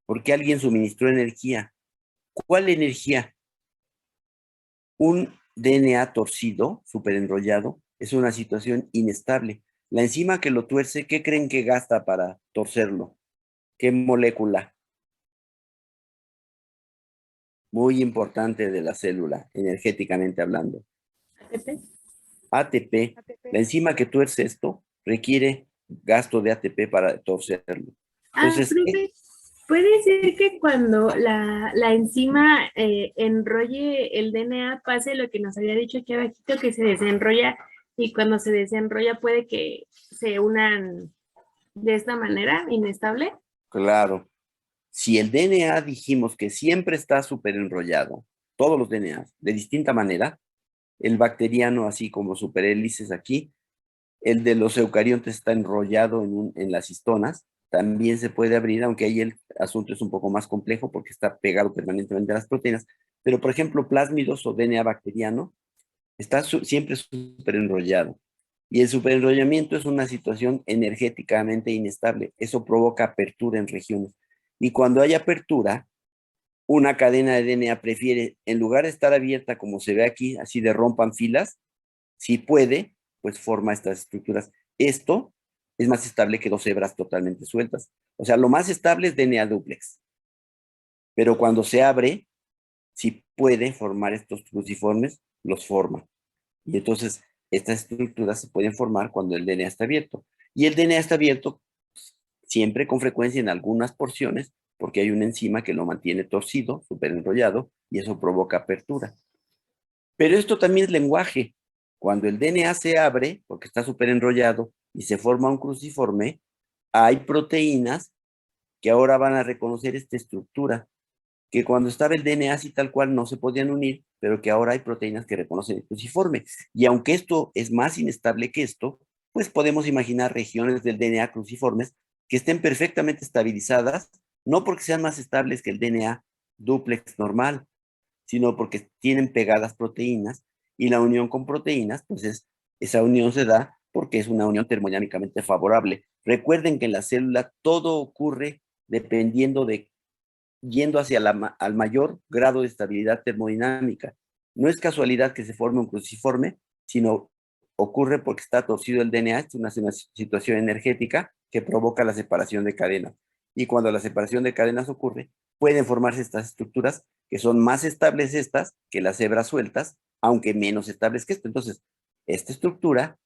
Speaker 1: Porque alguien suministró energía. ¿Cuál energía? Un DNA torcido, súper enrollado, es una situación inestable. La enzima que lo tuerce, ¿qué creen que gasta para torcerlo? ¿Qué molécula? Muy importante de la célula, energéticamente hablando.
Speaker 6: ATP.
Speaker 1: ATP. La enzima que tuerce esto requiere gasto de ATP para torcerlo. Entonces,
Speaker 6: profe, puede ser que cuando la enzima enrolle el DNA pase lo que nos había dicho aquí abajito, que se desenrolla y cuando se desenrolla puede que se unan de esta manera, inestable.
Speaker 1: claro, si el DNA dijimos que siempre está súper enrollado, todos los DNAs, de distinta manera, el bacteriano así como superhélices aquí, el de los eucariontes está enrollado en las histonas, también se puede abrir, aunque ahí el asunto es un poco más complejo porque está pegado permanentemente a las proteínas, pero por ejemplo plásmidos o DNA bacteriano está siempre súper enrollado. Y el superenrollamiento es una situación energéticamente inestable. Eso provoca apertura en regiones. Y cuando hay apertura, una cadena de DNA prefiere, en lugar de estar abierta como se ve aquí, así de rompan filas, si puede, pues forma estas estructuras. Esto es más estable que dos hebras totalmente sueltas. O sea, lo más estable es DNA dúplex. Pero cuando se abre, si puede formar estos cruciformes, los forma. Y entonces, estas estructuras se pueden formar cuando el DNA está abierto. Y el DNA está abierto siempre con frecuencia en algunas porciones, porque hay una enzima que lo mantiene torcido, súper enrollado, y eso provoca apertura. Pero esto también es lenguaje. Cuando el DNA se abre, porque está súper enrollado, y se forma un cruciforme, hay proteínas que ahora van a reconocer esta estructura, que cuando estaba el DNA así tal cual no se podían unir, pero que ahora hay proteínas que reconocen el cruciforme. Y aunque esto es más inestable que esto, pues podemos imaginar regiones del DNA cruciformes que estén perfectamente estabilizadas, no porque sean más estables que el DNA dúplex normal, sino porque tienen pegadas proteínas y la unión con proteínas, pues esa unión se da porque es una unión termodinámicamente favorable. Recuerden que en la célula todo ocurre dependiendo de yendo hacia al mayor grado de estabilidad termodinámica. No es casualidad que se forme un cruciforme, sino ocurre porque está torcido el DNA, es una situación energética que provoca la separación de cadenas. Y cuando la separación de cadenas ocurre, pueden formarse estas estructuras que son más estables estas que las hebras sueltas, aunque menos estables que esto. Entonces, esta estructura,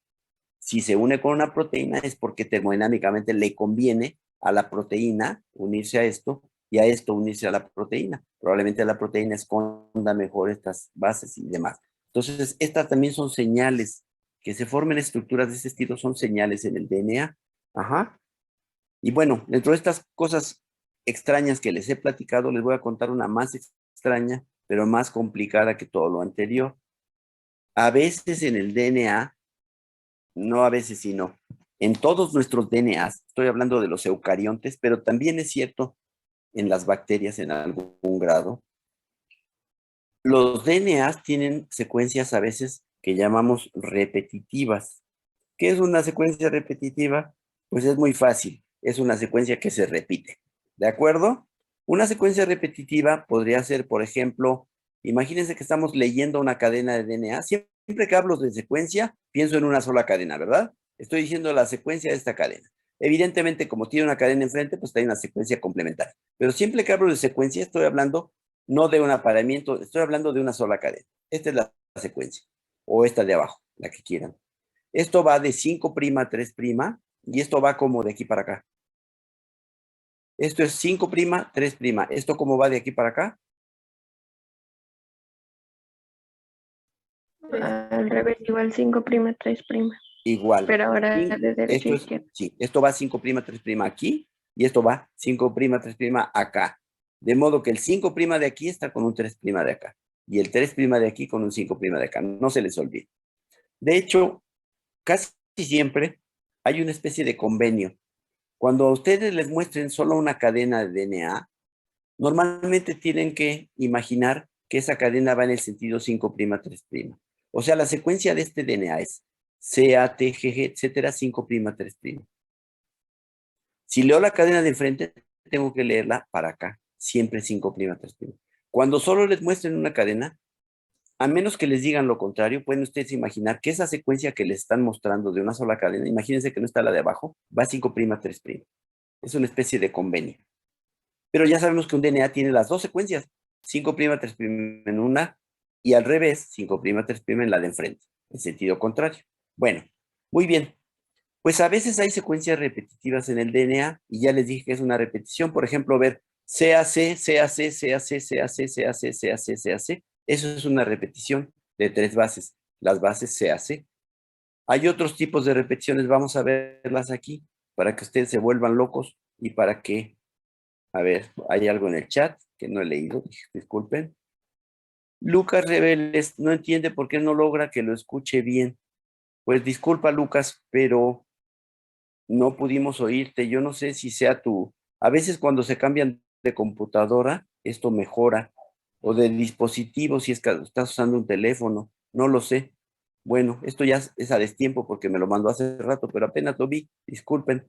Speaker 1: si se une con una proteína, es porque termodinámicamente le conviene a la proteína unirse a esto y a esto unirse a la proteína. Probablemente la proteína esconda mejor estas bases y demás. Entonces, estas también son señales. Que se formen estructuras de este estilo son señales en el DNA. Ajá. Y bueno, dentro de estas cosas extrañas que les he platicado, les voy a contar una más extraña, pero más complicada que todo lo anterior. A veces en el DNA, no a veces, sino en todos nuestros DNAs, estoy hablando de los eucariontes, pero también es cierto en las bacterias en algún grado, los DNAs tienen secuencias a veces que llamamos repetitivas. ¿Qué es una secuencia repetitiva? Pues es muy fácil, es una secuencia que se repite, ¿de acuerdo? Una secuencia repetitiva podría ser, por ejemplo, imagínense que estamos leyendo una cadena de DNA. Siempre que hablo de secuencia, pienso en una sola cadena, ¿verdad? Estoy diciendo la secuencia de esta cadena. Evidentemente, como tiene una cadena enfrente, pues hay una secuencia complementaria. Pero siempre que hablo de secuencia, estoy hablando no de un apareamiento, estoy hablando de una sola cadena. Esta es la secuencia, o esta de abajo, la que quieran. Esto va de 5' a 3' y esto va como de aquí para acá. Esto es 5', 3'. ¿Esto cómo va de aquí para acá?
Speaker 5: Al revés, igual 5', 3'.
Speaker 1: Igual.
Speaker 5: Pero ahora
Speaker 1: Y
Speaker 5: de derecha a
Speaker 1: esto es,
Speaker 5: izquierda.
Speaker 1: sí, esto va 5', 3' aquí y esto va 5', 3' acá. De modo que el 5' de aquí está con un 3' de acá y el 3' de aquí con un 5' de acá. No se les olvide. De hecho, casi siempre hay una especie de convenio. Cuando a ustedes les muestren solo una cadena de DNA, normalmente tienen que imaginar que esa cadena va en el sentido 5', 3'. O sea, la secuencia de este DNA es CA, T, GG, etcétera, 5', 3'. Si leo la cadena de enfrente, tengo que leerla para acá, siempre 5', 3'. Cuando solo les muestren una cadena, a menos que les digan lo contrario, pueden ustedes imaginar que esa secuencia que les están mostrando de una sola cadena, imagínense que no está la de abajo, va 5', 3'. Es una especie de convenio. Pero ya sabemos que un DNA tiene las dos secuencias, 5', 3' en una y al revés, 5', 3' en la de enfrente, en sentido contrario. Bueno, muy bien. Pues a veces hay secuencias repetitivas en el DNA y ya les dije que es una repetición. Por ejemplo, ver CAC, CAC, CAC, CAC, CAC, CAC, CAC. Eso es una repetición de 3 bases, las bases CAC. Hay otros tipos de repeticiones, vamos a verlas aquí, para que ustedes se vuelvan locos y para que, a ver, hay algo en el chat que no he leído, disculpen. Lucas Reveles no entiende por qué no logra que lo escuche bien. Pues disculpa, Lucas, pero no pudimos oírte. Yo no sé si sea tu... A veces cuando se cambian de computadora, esto mejora. O de dispositivo, si es que estás usando un teléfono. No lo sé. Bueno, esto ya es a destiempo porque me lo mandó hace rato, pero apenas lo vi. Disculpen.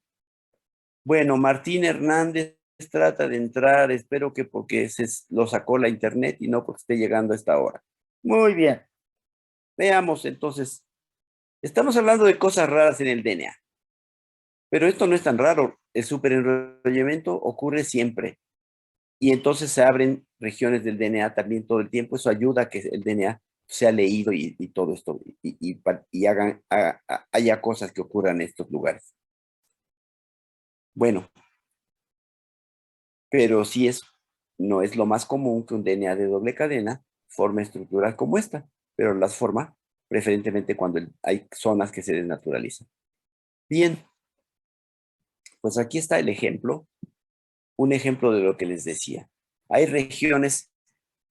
Speaker 1: Bueno, Martín Hernández trata de entrar. Espero que porque lo sacó la internet y no porque esté llegando a esta hora. Muy bien. Veamos entonces. Estamos hablando de cosas raras en el DNA. Pero esto no es tan raro. El superenrollamiento ocurre siempre. Y entonces se abren regiones del DNA también todo el tiempo. Eso ayuda a que el DNA sea leído y todo esto. Y haya cosas que ocurran en estos lugares. Bueno. Pero sí no es lo más común que un DNA de doble cadena forme estructuras como esta. Pero las forma preferentemente cuando hay zonas que se desnaturalizan. Bien. Pues aquí está el ejemplo. Un ejemplo de lo que les decía. Hay regiones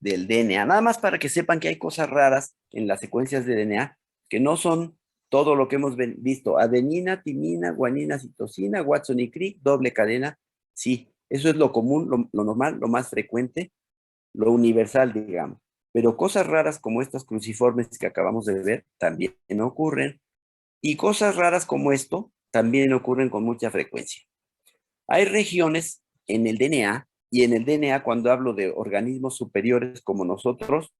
Speaker 1: del DNA, nada más para que sepan que hay cosas raras en las secuencias de DNA que no son todo lo que hemos visto. Adenina, timina, guanina, citosina, Watson y Crick, doble cadena. Sí, eso es lo común, lo normal, lo más frecuente, lo universal, digamos. Pero cosas raras como estas cruciformes que acabamos de ver también ocurren. Y cosas raras como esto también ocurren con mucha frecuencia. Hay regiones en el DNA, y en el DNA cuando hablo de organismos superiores como nosotros,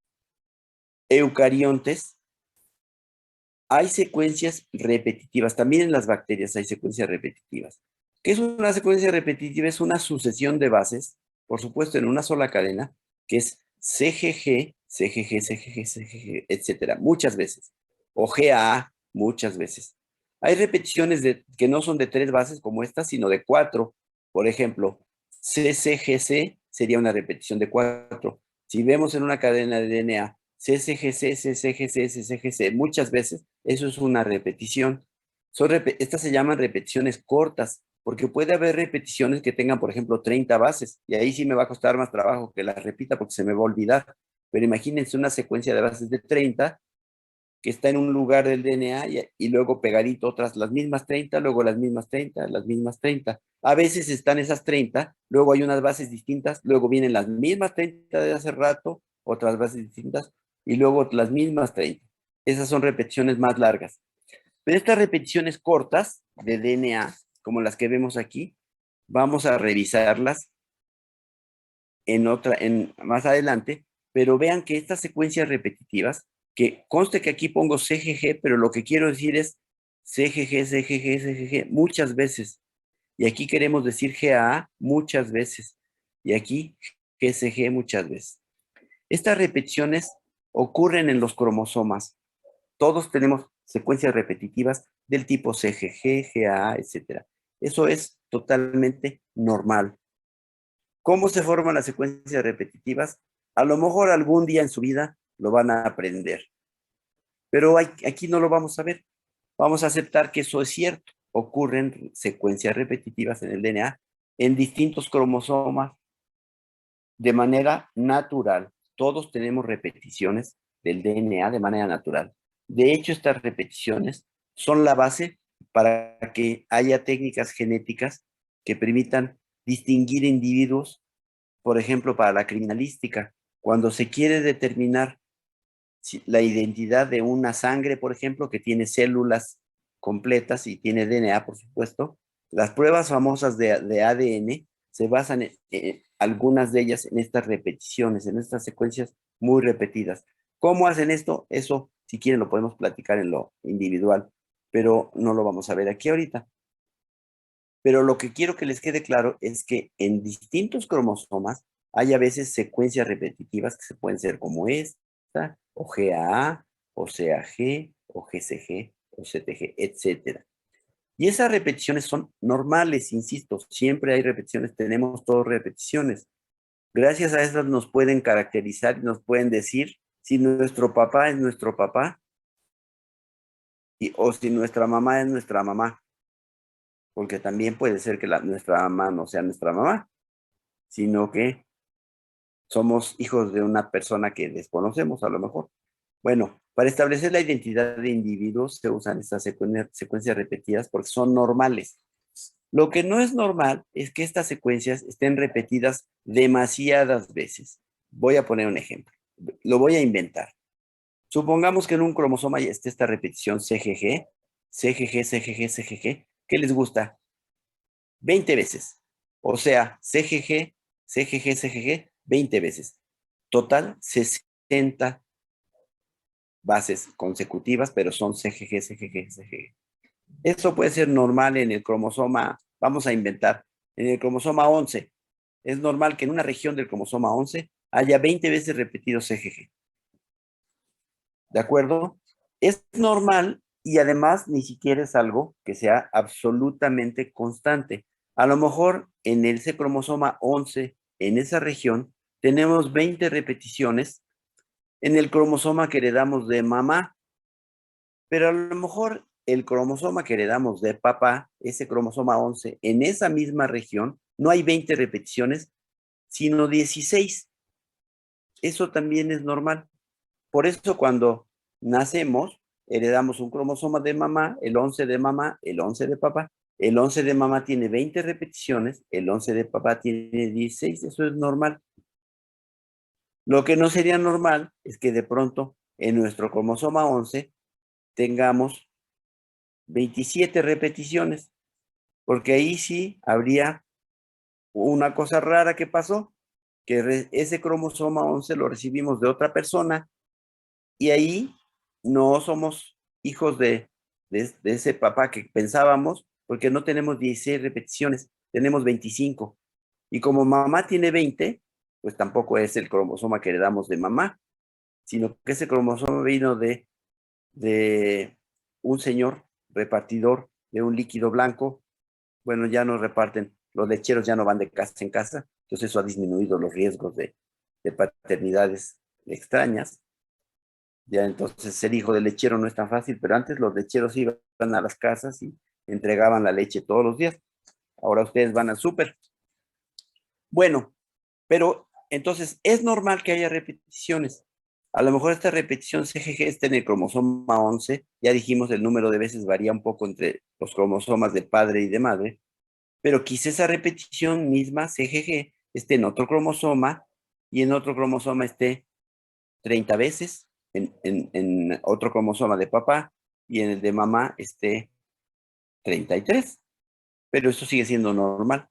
Speaker 1: eucariontes, hay secuencias repetitivas. También en las bacterias hay secuencias repetitivas. ¿Qué es una secuencia repetitiva? Es una sucesión de bases, por supuesto en una sola cadena, que es CGG, CGG, CGG, CGG, etcétera, muchas veces. O GAA, muchas veces. Hay repeticiones que no son de 3 bases como esta, sino de 4. Por ejemplo, CCGC sería una repetición de 4. Si vemos en una cadena de DNA CCGC, CCGC, CCGC, muchas veces, eso es una repetición. Estas se llaman repeticiones cortas, porque puede haber repeticiones que tengan, por ejemplo, 30 bases, y ahí sí me va a costar más trabajo que las repita porque se me va a olvidar. Pero imagínense una secuencia de bases de 30 que está en un lugar del DNA y luego pegadito otras, las mismas 30, luego las mismas 30, las mismas 30. A veces están esas 30, luego hay unas bases distintas, luego vienen las mismas 30 de hace rato, otras bases distintas, y luego las mismas 30. Esas son repeticiones más largas. Pero estas repeticiones cortas de DNA, como las que vemos aquí, vamos a revisarlas más adelante, pero vean que estas secuencias repetitivas, que conste que aquí pongo CGG, pero lo que quiero decir es CGG, CGG, CGG, muchas veces. Y aquí queremos decir GAA muchas veces. Y aquí GCG muchas veces. Estas repeticiones ocurren en los cromosomas. Todos tenemos secuencias repetitivas del tipo CGG, GAA, etc. Eso es totalmente normal. ¿Cómo se forman las secuencias repetitivas? A lo mejor algún día en su vida lo van a aprender. Pero aquí no lo vamos a ver. Vamos a aceptar que eso es cierto. Ocurren secuencias repetitivas en el DNA en distintos cromosomas de manera natural. Todos tenemos repeticiones del DNA de manera natural. De hecho, estas repeticiones son la base para que haya técnicas genéticas que permitan distinguir individuos, por ejemplo, para la criminalística. Cuando se quiere determinar la identidad de una sangre, por ejemplo, que tiene células completas y tiene DNA, por supuesto, las pruebas famosas de ADN se basan algunas de ellas en estas repeticiones, en estas secuencias muy repetidas. ¿Cómo hacen esto? Eso, si quieren, lo podemos platicar en lo individual, pero no lo vamos a ver aquí ahorita. Pero lo que quiero que les quede claro es que en distintos cromosomas hay a veces secuencias repetitivas que se pueden ser como esta, o GAA, o CAG, o GCG, o CTG, etc. Y esas repeticiones son normales, insisto, siempre hay repeticiones, tenemos todas repeticiones. Gracias a esas nos pueden caracterizar y nos pueden decir si nuestro papá es nuestro papá o si nuestra mamá es nuestra mamá. Porque también puede ser que nuestra mamá no sea nuestra mamá, sino que somos hijos de una persona que desconocemos a lo mejor. Bueno, para establecer la identidad de individuos se usan estas secuencias repetidas porque son normales. Lo que no es normal es que estas secuencias estén repetidas demasiadas veces. Voy a poner un ejemplo. Lo voy a inventar. Supongamos que en un cromosoma ya esté esta repetición CGG, CGG, CGG, CGG. ¿Qué les gusta? 20 veces. O sea, CGG, CGG, CGG, 20 veces. Total, 60 bases consecutivas, pero son CGG, CGG, CGG. Eso puede ser normal en el cromosoma, vamos a inventar, en el cromosoma 11. Es normal que en una región del cromosoma 11 haya 20 veces repetido CGG. ¿De acuerdo? Es normal y además ni siquiera es algo que sea absolutamente constante. A lo mejor en ese cromosoma 11, en esa región, tenemos 20 repeticiones en el cromosoma que heredamos de mamá, pero a lo mejor el cromosoma que heredamos de papá, ese cromosoma 11, en esa misma región, no hay 20 repeticiones, sino 16. Eso también es normal. Por eso cuando nacemos, heredamos un cromosoma de mamá, el 11 de mamá, el 11 de papá. El 11 de mamá tiene 20 repeticiones, el 11 de papá tiene 16, eso es normal. Lo que no sería normal es que de pronto en nuestro cromosoma 11 tengamos 27 repeticiones, porque ahí sí habría una cosa rara que pasó, que ese cromosoma 11 lo recibimos de otra persona y ahí no somos hijos de ese papá que pensábamos, porque no tenemos 16 repeticiones, tenemos 25. Y como mamá tiene 20, pues tampoco es el cromosoma que heredamos de mamá, sino que ese cromosoma vino de un señor repartidor de un líquido blanco. Bueno, ya no reparten, los lecheros ya no van de casa en casa, entonces eso ha disminuido los riesgos de paternidades extrañas. Ya entonces ser hijo de lechero no es tan fácil, pero antes los lecheros iban a las casas y entregaban la leche todos los días. Ahora ustedes van al súper. Bueno, pero entonces es normal que haya repeticiones. A lo mejor esta repetición CGG está en el cromosoma 11. Ya dijimos, el número de veces varía un poco entre los cromosomas de padre y de madre, pero quizá esa repetición misma CGG esté en otro cromosoma y en otro cromosoma esté 30 veces, en otro cromosoma de papá y en el de mamá esté 33. Pero eso sigue siendo normal.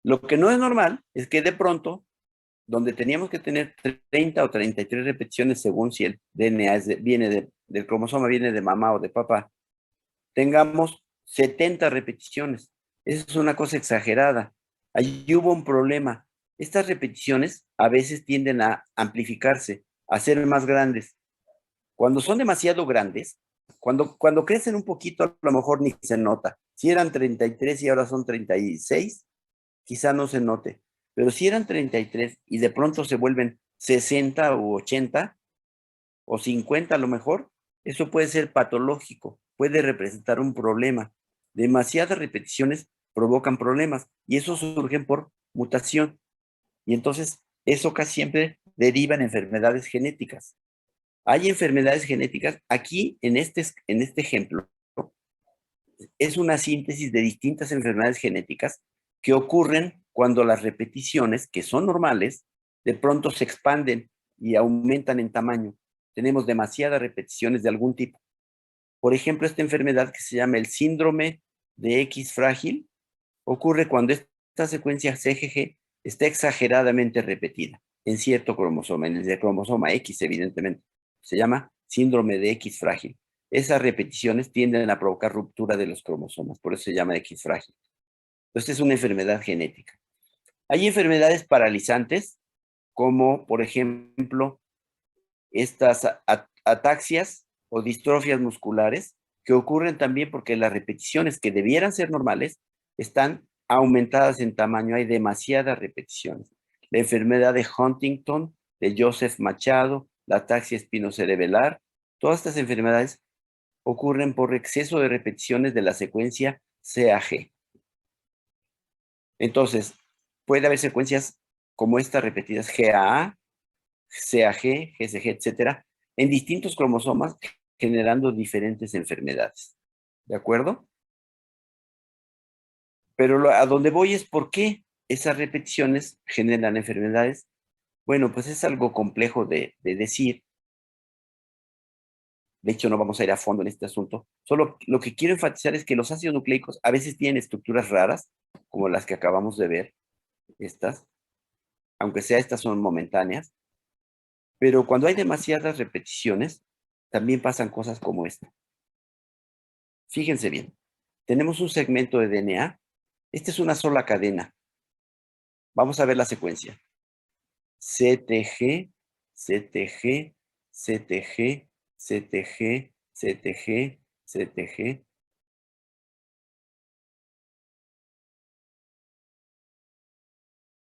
Speaker 1: Lo que no es normal es que de pronto, donde teníamos que tener 30 o 33 repeticiones según si el DNA viene del cromosoma, viene de mamá o de papá, tengamos 70 repeticiones. Eso es una cosa exagerada. Allí hubo un problema. Estas repeticiones a veces tienden a amplificarse, a ser más grandes. Cuando son demasiado grandes, cuando crecen un poquito, a lo mejor ni se nota. Si eran 33 y ahora son 36, quizá no se note. Pero si eran 33 y de pronto se vuelven 60 u 80 o 50 a lo mejor, eso puede ser patológico, puede representar un problema. Demasiadas repeticiones provocan problemas y eso surgen por mutación. Y entonces eso casi siempre deriva en enfermedades genéticas. Hay enfermedades genéticas, aquí en este ejemplo, es una síntesis de distintas enfermedades genéticas que ocurren cuando las repeticiones, que son normales, de pronto se expanden y aumentan en tamaño. Tenemos demasiadas repeticiones de algún tipo. Por ejemplo, esta enfermedad que se llama el síndrome de X frágil, ocurre cuando esta secuencia CGG está exageradamente repetida en cierto cromosoma, en el cromosoma X, evidentemente. Se llama síndrome de X frágil. Esas repeticiones tienden a provocar ruptura de los cromosomas, por eso se llama X frágil. Entonces es una enfermedad genética. Hay enfermedades paralizantes, como por ejemplo estas ataxias o distrofias musculares, que ocurren también porque las repeticiones que debieran ser normales están aumentadas en tamaño. Hay demasiadas repeticiones. La enfermedad de Huntington, de Joseph Machado, la ataxia espinocerebellar, todas estas enfermedades ocurren por exceso de repeticiones de la secuencia CAG. Entonces, puede haber secuencias como estas repetidas GAA, CAG, GCG, etcétera, en distintos cromosomas, generando diferentes enfermedades. ¿De acuerdo? Pero a donde voy es por qué esas repeticiones generan enfermedades. Bueno, pues es algo complejo de decir. De hecho, no vamos a ir a fondo en este asunto. Solo lo que quiero enfatizar es que los ácidos nucleicos a veces tienen estructuras raras, como las que acabamos de ver, estas, aunque sea estas son momentáneas. Pero cuando hay demasiadas repeticiones, también pasan cosas como esta. Fíjense bien. Tenemos un segmento de DNA. Esta es una sola cadena. Vamos a ver la secuencia. CTG, CTG, CTG, CTG, CTG, CTG.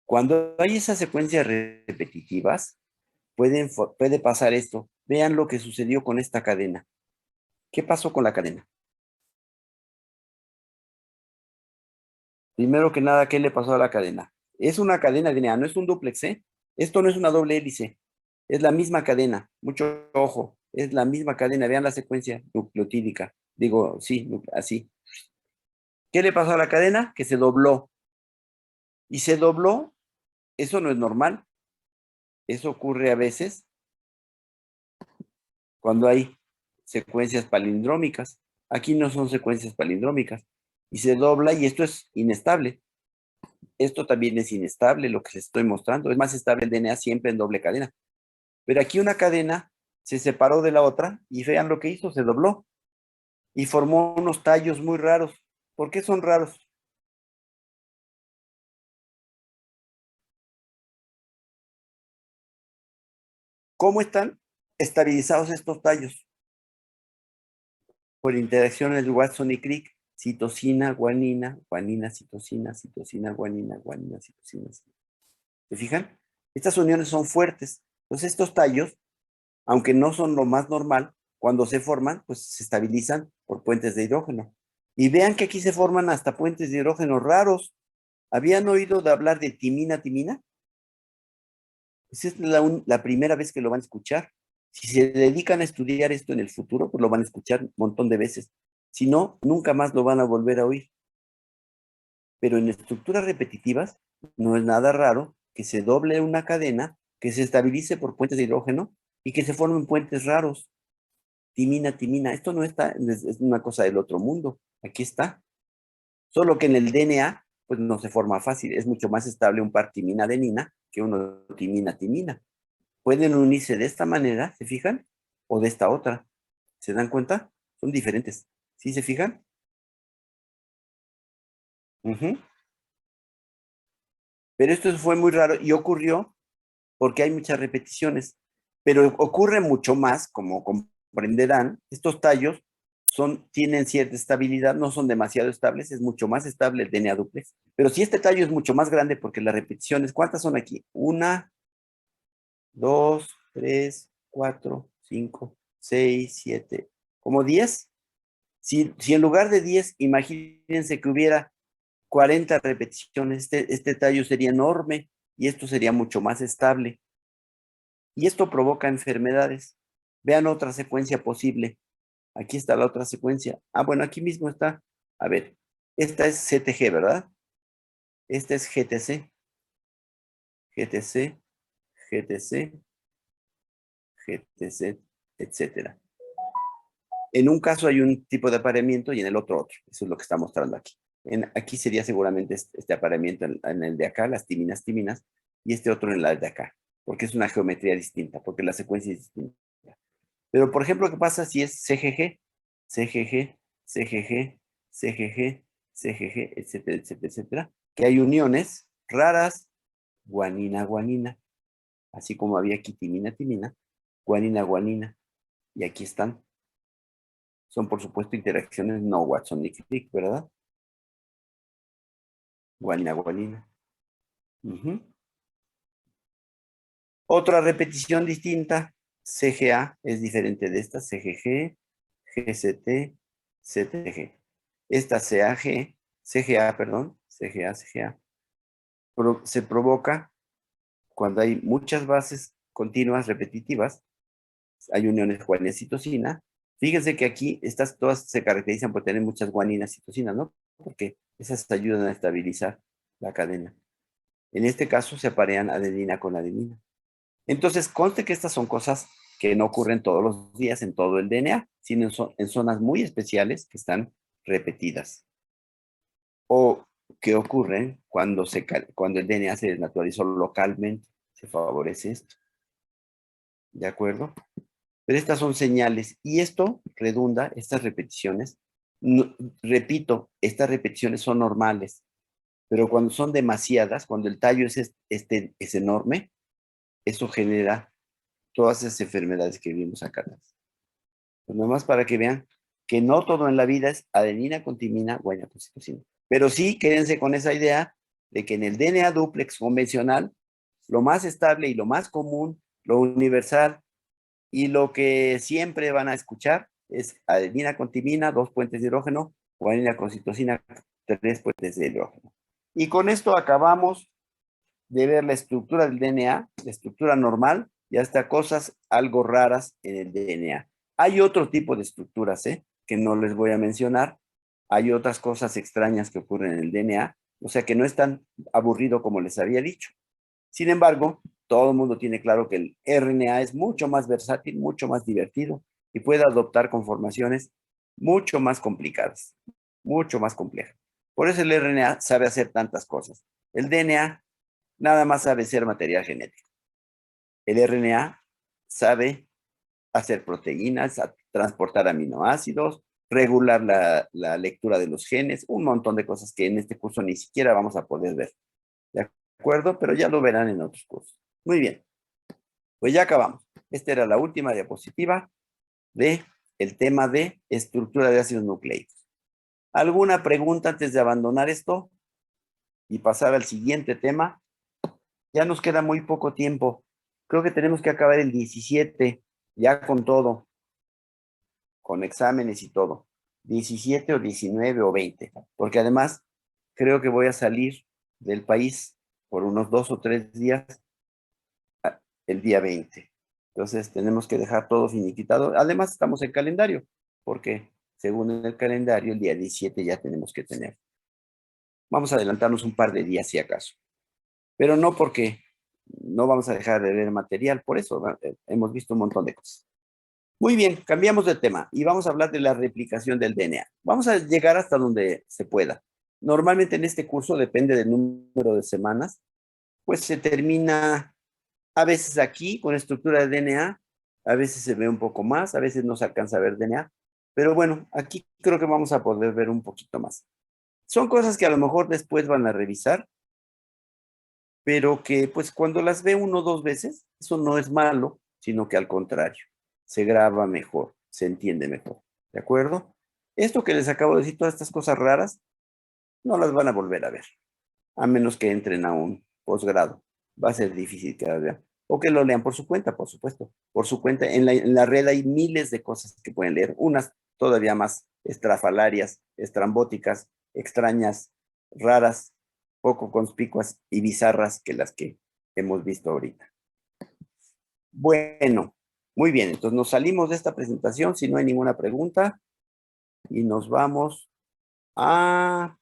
Speaker 1: Cuando hay esas secuencias repetitivas, puede pasar esto. Vean lo que sucedió con esta cadena. ¿Qué pasó con la cadena? Primero que nada, ¿qué le pasó a la cadena? Es una cadena de DNA, no es un dúplex, ¿eh? Esto no es una doble hélice. Es la misma cadena. Mucho ojo. Es la misma cadena. Vean la secuencia nucleotídica. Digo, sí, así. ¿Qué le pasó a la cadena? Que se dobló. Y se dobló. Eso no es normal. Eso ocurre a veces cuando hay secuencias palindrómicas. Aquí no son secuencias palindrómicas. Y se dobla y esto es inestable. Esto también es inestable, lo que les estoy mostrando. Es más estable el DNA siempre en doble cadena. Pero aquí una cadena se separó de la otra y vean lo que hizo, se dobló. Y formó unos tallos muy raros. ¿Por qué son raros? ¿Cómo están estabilizados estos tallos? Por interacciones de Watson y Crick, citosina, guanina, guanina, citosina, citosina, guanina, guanina, citosina. ¿Se fijan? Estas uniones son fuertes. Entonces estos tallos, aunque no son lo más normal, cuando se forman, pues se estabilizan por puentes de hidrógeno. Y vean que aquí se forman hasta puentes de hidrógeno raros. ¿Habían oído de hablar de timina? Pues es la primera vez que lo van a escuchar. Si se dedican a estudiar esto en el futuro, pues lo van a escuchar un montón de veces. Si no, nunca más lo van a volver a oír. Pero en estructuras repetitivas, no es nada raro que se doble una cadena, que se estabilice por puentes de hidrógeno y que se formen puentes raros. Timina. Esto no está, es una cosa del otro mundo. Aquí está. Solo que en el DNA, pues no se forma fácil. Es mucho más estable un par timina-adenina que uno timina. Pueden unirse de esta manera, ¿se fijan? O de esta otra. ¿Se dan cuenta? Son diferentes. ¿Sí se fijan? Pero esto fue muy raro y ocurrió porque hay muchas repeticiones. Pero ocurre mucho más, como comprenderán, estos tallos tienen cierta estabilidad, no son demasiado estables, es mucho más estable el DNA dúplex. Pero si este tallo es mucho más grande porque las repeticiones, ¿cuántas son aquí? 1, 2, 3, 4, 5, 6, 7, como 10. Si en lugar de 10, imagínense que hubiera 40 repeticiones, este tallo sería enorme y esto sería mucho más estable. Y esto provoca enfermedades. Vean otra secuencia posible. Aquí está la otra secuencia. Bueno, aquí mismo está. A ver, esta es CTG, ¿verdad? Esta es GTC. GTC, etcétera. En un caso hay un tipo de apareamiento y en el otro. Eso es lo que está mostrando aquí. Aquí sería seguramente este apareamiento en el de acá, las timinas, y este otro en la de acá, porque es una geometría distinta, porque la secuencia es distinta. Pero, por ejemplo, ¿qué pasa si es CGG, etcétera? Que hay uniones raras, guanina, así como había aquí timina, guanina, y aquí están. son por supuesto interacciones no Watson ni Crick, ¿verdad? Guanina, guanina. Otra repetición distinta, CGA, es diferente de esta, CGG, GCT, CTG. Esta CGA, perdón, CGA, se provoca cuando hay muchas bases continuas repetitivas, hay uniones guanina-citosina. Fíjense que aquí estas todas se caracterizan por tener muchas guaninas y citosinas, ¿no? Porque esas ayudan a estabilizar la cadena. En este caso se aparean adenina con adenina. Entonces, conste que estas son cosas que no ocurren todos los días en todo el DNA, sino en zonas muy especiales que están repetidas. O que ocurren cuando el DNA se desnaturalizó localmente. Se favorece esto. ¿De acuerdo? Pero estas son señales. Y esto redunda, estas repeticiones. No, repito, estas repeticiones son normales. Pero cuando son demasiadas, cuando el tallo es enorme, eso genera todas esas enfermedades que vimos acá. Pues nomás para que vean que no todo en la vida es adenina con timina, guanina con citosina. Pero sí, quédense con esa idea de que en el DNA dúplex convencional, lo más estable y lo más común, lo universal y lo que siempre van a escuchar es adenina con timina, 2 puentes de hidrógeno, guanina con citosina, 3 puentes de hidrógeno. Y con esto acabamos de ver la estructura del DNA, la estructura normal, y hasta cosas algo raras en el DNA. Hay otro tipo de estructuras, que no les voy a mencionar. Hay otras cosas extrañas que ocurren en el DNA, o sea que no es tan aburrido como les había dicho. Sin embargo, todo el mundo tiene claro que el RNA es mucho más versátil, mucho más divertido y puede adoptar conformaciones mucho más complicadas, mucho más complejas. Por eso el RNA sabe hacer tantas cosas. El DNA nada más sabe ser material genético. El RNA sabe hacer proteínas, transportar aminoácidos, regular la lectura de los genes, un montón de cosas que en este curso ni siquiera vamos a poder ver. ¿De acuerdo? Pero ya lo verán en otros cursos. Muy bien. Pues ya acabamos. Esta era la última diapositiva del tema de estructura de ácidos nucleicos. ¿Alguna pregunta antes de abandonar esto y pasar al siguiente tema? Ya nos queda muy poco tiempo. Creo que tenemos que acabar el 17, ya con todo, con exámenes y todo. 17 o 19 o 20, porque además creo que voy a salir del país por unos 2 o 3 días el día 20. Entonces tenemos que dejar todo finiquitado. Además estamos en calendario, porque según el calendario el día 17 ya tenemos que tener. Vamos a adelantarnos un par de días si acaso. Pero no porque no vamos a dejar de ver material, por eso hemos visto un montón de cosas. Muy bien, cambiamos de tema y vamos a hablar de la replicación del DNA. Vamos a llegar hasta donde se pueda. Normalmente en este curso, depende del número de semanas, pues se termina a veces aquí con estructura de DNA, a veces se ve un poco más, a veces no se alcanza a ver DNA, pero bueno, aquí creo que vamos a poder ver un poquito más. Son cosas que a lo mejor después van a revisar, pero que pues cuando las ve 1 o 2 veces, eso no es malo, sino que al contrario, se graba mejor, se entiende mejor, ¿de acuerdo? Esto que les acabo de decir, todas estas cosas raras, no las van a volver a ver, a menos que entren a un posgrado. Va a ser difícil que las vean. O que lo lean por su cuenta, por supuesto. Por su cuenta, en la red hay miles de cosas que pueden leer, unas todavía más estrafalarias, estrambóticas, extrañas, raras, poco conspicuas y bizarras que las que hemos visto ahorita. Bueno, muy bien, entonces nos salimos de esta presentación si no hay ninguna pregunta y nos vamos a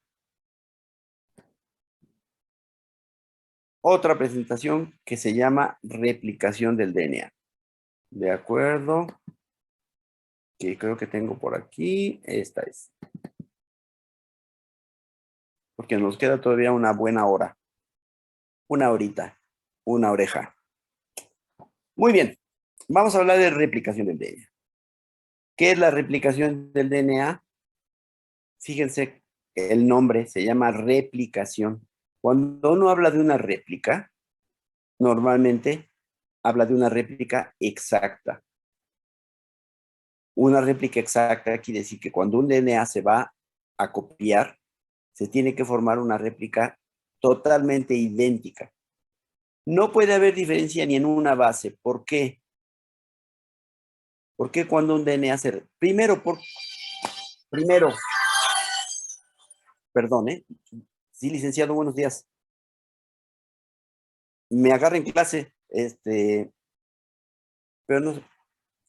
Speaker 1: otra presentación que se llama replicación del DNA. ¿De acuerdo? Que creo que tengo por aquí. Esta es. Porque nos queda todavía una buena hora. Una horita. Una oreja. Muy bien. Vamos a hablar de replicación del DNA. ¿Qué es la replicación del DNA? Fíjense, el nombre se llama replicación. Cuando uno habla de una réplica, normalmente habla de una réplica exacta. Una réplica exacta quiere decir que cuando un DNA se va a copiar, se tiene que formar una réplica totalmente idéntica. No puede haber diferencia ni en una base. ¿Por qué? ¿Por qué cuando un DNA se... Primero, perdón, ¿eh? Sí, licenciado, buenos días. Me agarra en clase, pero no,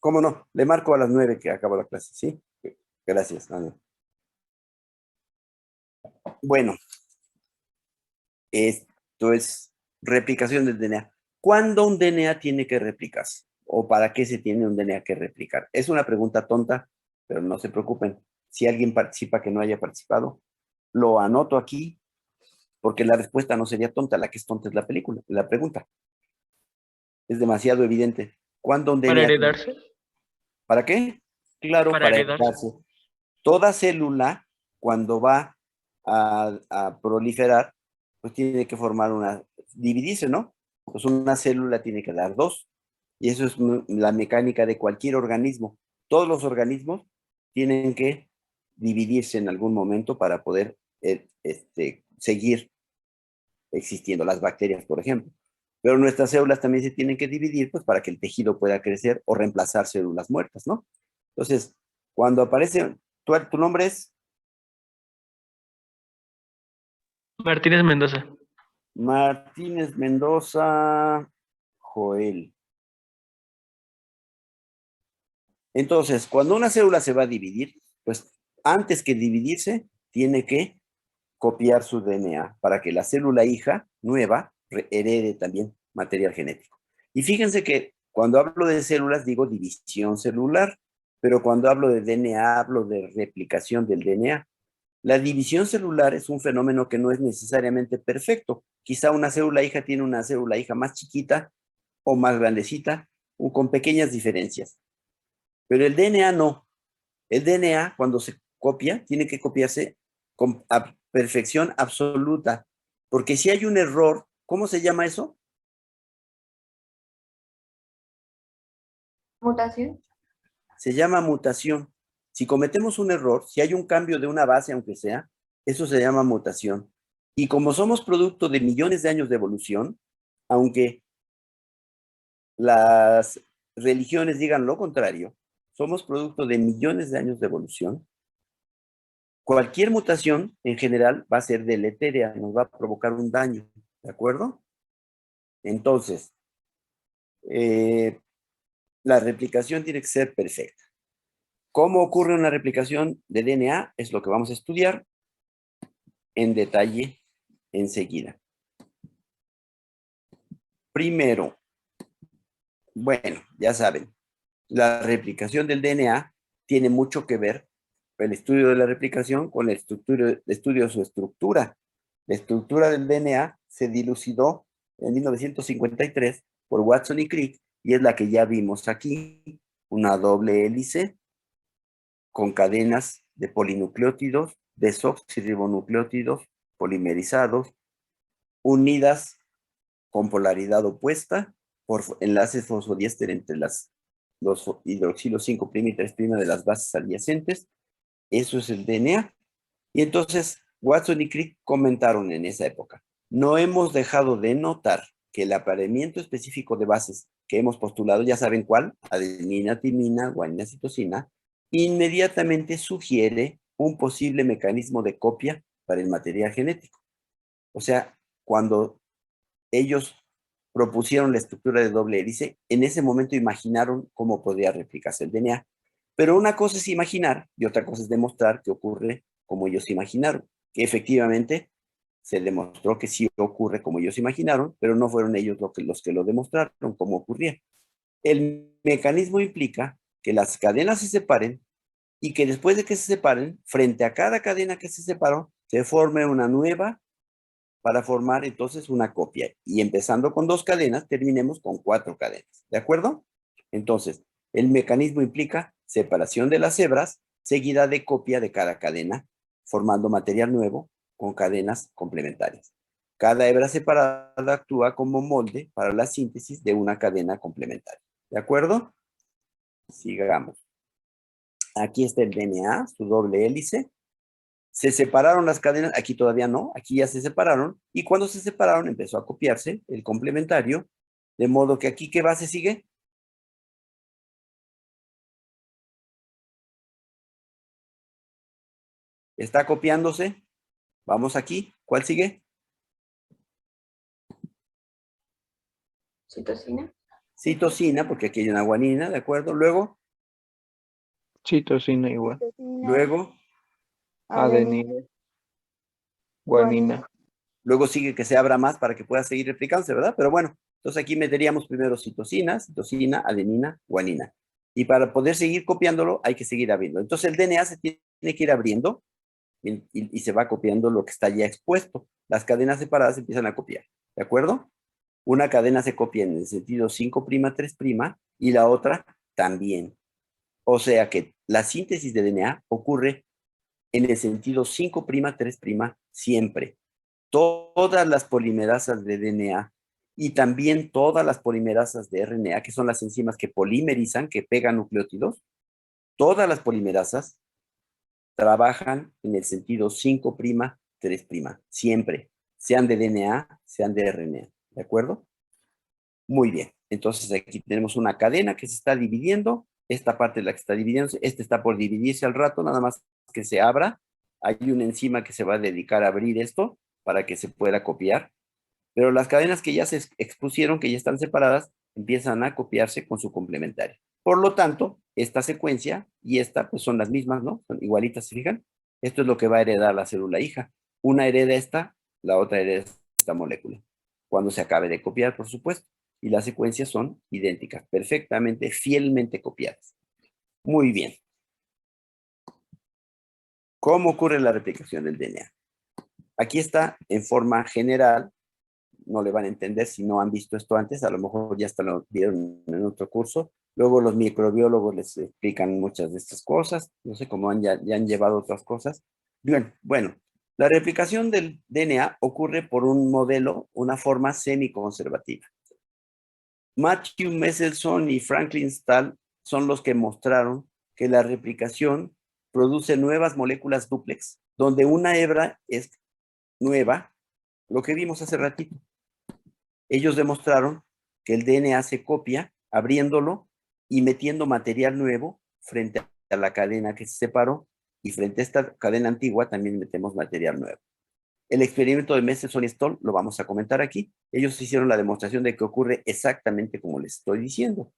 Speaker 1: ¿cómo no? Le marco a las 9 que acaba la clase, ¿sí? Gracias, Ana. Bueno, esto es replicación del DNA. ¿Cuándo un DNA tiene que replicarse? ¿O para qué se tiene un DNA que replicar? Es una pregunta tonta, pero no se preocupen. Si alguien participa que no haya participado, lo anoto aquí, porque la respuesta no sería tonta. La que es tonta es la película, la pregunta. Es demasiado evidente. ¿Cuándo un
Speaker 7: ¿Para
Speaker 1: DNA?
Speaker 7: heredarse?
Speaker 1: ¿Para qué? Claro,
Speaker 7: Para
Speaker 1: para
Speaker 7: heredarse.
Speaker 1: heredarse. Toda célula, cuando va a proliferar, pues tiene que formar dividirse, ¿no? Pues una célula tiene que dar dos. Y eso es la mecánica de cualquier organismo. Todos los organismos tienen que dividirse en algún momento para poder seguir existiendo. Las bacterias, por ejemplo. Pero nuestras células también se tienen que dividir, pues, para que el tejido pueda crecer o reemplazar células muertas, ¿no? Entonces, cuando aparece, ¿tu nombre es?
Speaker 7: Martínez Mendoza.
Speaker 1: Martínez Mendoza Joel. Entonces, cuando una célula se va a dividir, pues antes que dividirse, tiene que copiar su DNA para que la célula hija nueva herede también material genético. Y fíjense que cuando hablo de células digo división celular, pero cuando hablo de DNA hablo de replicación del DNA. La división celular es un fenómeno que no es necesariamente perfecto. Quizá una célula hija tiene una célula hija más chiquita o más grandecita o con pequeñas diferencias. Pero el DNA no. El DNA, cuando se copia, tiene que copiarse con perfección absoluta. Porque si hay un error, ¿cómo se llama eso?
Speaker 5: Mutación.
Speaker 1: Se llama mutación. Si cometemos un error, si hay un cambio de una base, aunque sea, eso se llama mutación. Y como somos producto de millones de años de evolución, aunque las religiones digan lo contrario, somos producto de millones de años de evolución, cualquier mutación en general va a ser deletérea, nos va a provocar un daño, ¿de acuerdo? Entonces, la replicación tiene que ser perfecta. ¿Cómo ocurre una replicación de DNA? Es lo que vamos a estudiar en detalle enseguida. Primero, bueno, ya saben, la replicación del DNA tiene mucho que ver, el estudio de la replicación, con el estudio de su estructura. La estructura del DNA se dilucidó en 1953 por Watson y Crick, y es la que ya vimos aquí, una doble hélice con cadenas de polinucleótidos, desoxirribonucleótidos polimerizados, unidas con polaridad opuesta por enlaces fosfodiéster entre los hidroxilos 5' y 3' de las bases adyacentes. Eso es el DNA. Y entonces Watson y Crick comentaron en esa época: no hemos dejado de notar que el apareamiento específico de bases que hemos postulado, ya saben cuál, adenina, timina, guanina, citosina, inmediatamente sugiere un posible mecanismo de copia para el material genético. O sea, cuando ellos propusieron la estructura de doble hélice, en ese momento imaginaron cómo podría replicarse el DNA. Pero una cosa es imaginar y otra cosa es demostrar que ocurre como ellos imaginaron. Que efectivamente se demostró que sí ocurre como ellos imaginaron, pero no fueron ellos los que lo demostraron cómo ocurría. El mecanismo implica que las cadenas se separen y que después de que se separen, frente a cada cadena que se separó, se forme una nueva para formar entonces una copia. Y empezando con 2 cadenas, terminemos con 4 cadenas. ¿De acuerdo? Entonces, el mecanismo implica separación de las hebras, seguida de copia de cada cadena, formando material nuevo con cadenas complementarias. Cada hebra separada actúa como molde para la síntesis de una cadena complementaria. ¿De acuerdo? Sigamos. Aquí está el DNA, su doble hélice. Se separaron las cadenas, aquí todavía no, aquí ya se separaron. Y cuando se separaron empezó a copiarse el complementario, de modo que aquí, ¿qué base sigue? Está copiándose. Vamos aquí. ¿Cuál sigue?
Speaker 5: Citosina.
Speaker 1: Citosina, porque aquí hay una guanina, ¿de acuerdo? Luego,
Speaker 2: Citosina igual.
Speaker 1: luego,
Speaker 2: Adenina. Guanina.
Speaker 1: luego sigue que se abra más para que pueda seguir replicándose, ¿verdad? Pero bueno, entonces aquí meteríamos primero citosina, citosina, adenina, guanina. Y para poder seguir copiándolo, hay que seguir abriendo. Entonces el DNA se tiene que ir abriendo y se va copiando lo que está ya expuesto. Las cadenas separadas empiezan a copiar, ¿de acuerdo? Una cadena se copia en el sentido 5', 3' y la otra también. O sea que la síntesis de DNA ocurre en el sentido 5', 3' siempre. Todas las polimerasas de DNA y también todas las polimerasas de RNA, que son las enzimas que polimerizan, que pegan nucleótidos, todas las polimerasas trabajan en el sentido 5', 3', siempre, sean de DNA, sean de RNA, ¿de acuerdo? Muy bien, entonces aquí tenemos una cadena que se está dividiendo, esta parte es la que está dividiéndose, esta está por dividirse al rato, nada más que se abra, hay una enzima que se va a dedicar a abrir esto para que se pueda copiar, pero las cadenas que ya se expusieron, que ya están separadas, empiezan a copiarse con su complementario. Por lo tanto, esta secuencia y esta pues son las mismas, ¿no? Son igualitas, ¿se fijan? Esto es lo que va a heredar la célula hija. Una hereda esta, la otra hereda esta molécula. Cuando se acabe de copiar, por supuesto. Y las secuencias son idénticas, perfectamente, fielmente copiadas. Muy bien. ¿Cómo ocurre la replicación del DNA? Aquí está en forma general. No le van a entender si no han visto esto antes, a lo mejor ya hasta lo vieron en otro curso. Luego los microbiólogos les explican muchas de estas cosas, no sé cómo ya han llevado otras cosas. Bien, bueno, la replicación del DNA ocurre por un modelo, una forma semiconservativa. Matthew Meselson y Franklin Stahl son los que mostraron que la replicación produce nuevas moléculas dúplex, donde una hebra es nueva, lo que vimos hace ratito. Ellos demostraron que el DNA se copia abriéndolo y metiendo material nuevo frente a la cadena que se separó y frente a esta cadena antigua también metemos material nuevo. El experimento de Meselson y Stahl lo vamos a comentar aquí. Ellos hicieron la demostración de que ocurre exactamente como les estoy diciendo.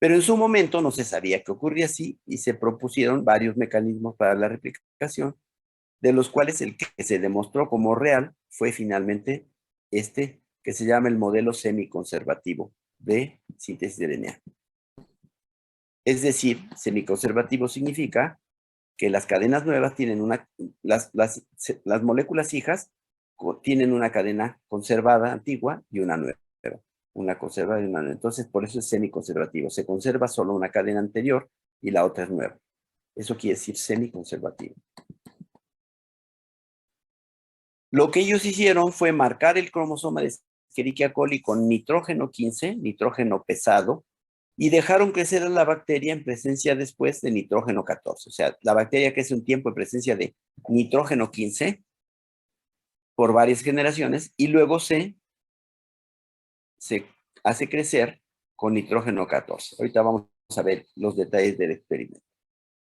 Speaker 1: Pero en su momento no se sabía que ocurría así y se propusieron varios mecanismos para la replicación, de los cuales el que se demostró como real fue finalmente este, que se llama el modelo semiconservativo de síntesis de DNA. Es decir, semiconservativo significa que las cadenas nuevas tienen las moléculas hijas tienen una cadena conservada antigua y una nueva. Una conservada y una nueva. Entonces, por eso es semiconservativo. Se conserva solo una cadena anterior y la otra es nueva. Eso quiere decir semiconservativo. Lo que ellos hicieron fue marcar el cromosoma de Escherichia coli con nitrógeno 15, nitrógeno pesado, y dejaron crecer a la bacteria en presencia después de nitrógeno 14. O sea, la bacteria crece un tiempo en presencia de nitrógeno 15 por varias generaciones y luego se hace crecer con nitrógeno 14. Ahorita vamos a ver los detalles del experimento.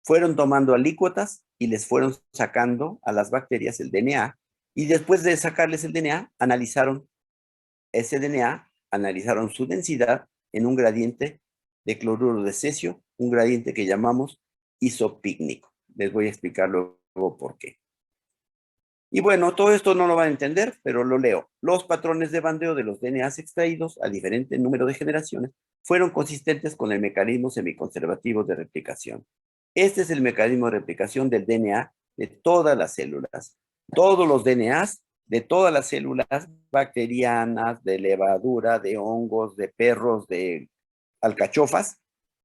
Speaker 1: Fueron tomando alícuotas y les fueron sacando a las bacterias el DNA y después de sacarles el DNA, analizaron ese DNA, analizaron su densidad en un gradiente de cloruro de cesio, un gradiente que llamamos isopícnico. Les voy a explicar luego por qué. Y bueno, todo esto no lo van a entender, pero lo leo. Los patrones de bandeo de los DNAs extraídos a diferente número de generaciones fueron consistentes con el mecanismo semiconservativo de replicación. Este es el mecanismo de replicación del DNA de todas las células. Todos los DNAs de todas las células bacterianas, de levadura, de hongos, de perros, de alcachofas,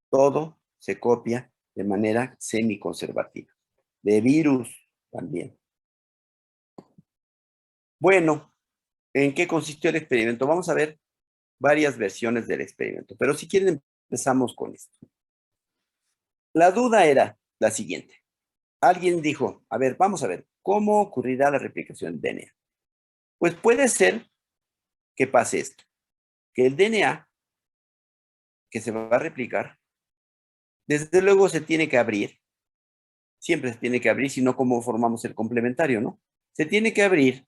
Speaker 1: todo se copia de manera semiconservativa. De virus también. Bueno, ¿en qué consistió el experimento? Vamos a ver varias versiones del experimento, pero si quieren empezamos con esto. La duda era, la siguiente. Alguien dijo, a ver, vamos a ver, ¿cómo ocurrirá la replicación del DNA? Pues puede ser que pase esto, que el DNA que se va a replicar, desde luego se tiene que abrir, siempre se tiene que abrir, si no, ¿cómo formamos el complementario, no? Se tiene que abrir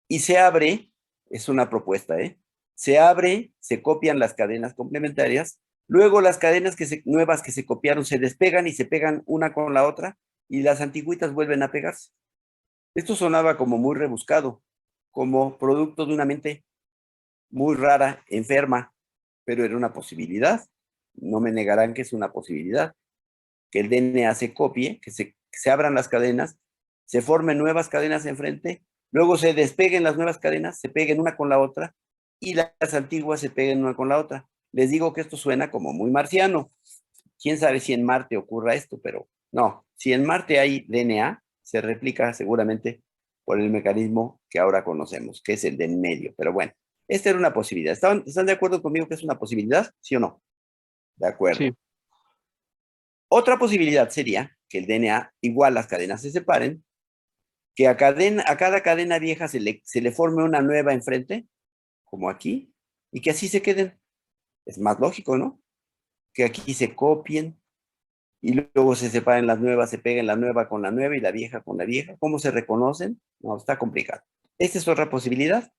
Speaker 1: y se abre, es una propuesta, ¿eh? Se abre, se copian las cadenas complementarias, luego las cadenas nuevas que se copiaron se despegan y se pegan una con la otra y las antigüitas vuelven a pegarse. Esto sonaba como muy rebuscado, como producto de una mente muy rara, enferma, pero era una posibilidad. No me negarán que es una posibilidad. Que el DNA se copie, que se abran las cadenas, se formen nuevas cadenas enfrente, luego se despeguen las nuevas cadenas, se peguen una con la otra, y las antiguas se peguen una con la otra. Les digo que esto suena como muy marciano. Quién sabe si en Marte ocurra esto, pero no. Si en Marte hay DNA, se replica seguramente por el mecanismo que ahora conocemos, que es el de en medio. Pero bueno, esta era una posibilidad. ¿Están de acuerdo conmigo que es una posibilidad? ¿Sí o no? De acuerdo.
Speaker 2: Sí.
Speaker 1: Otra posibilidad sería que el DNA, igual las cadenas se separen, que a cada cadena vieja se le forme una nueva enfrente, como aquí, y que así se queden. Es más lógico, ¿no? Que aquí se copien y luego se separen las nuevas, se peguen la nueva con la nueva y la vieja con la vieja. ¿Cómo se reconocen? No, está complicado. Esta es otra posibilidad.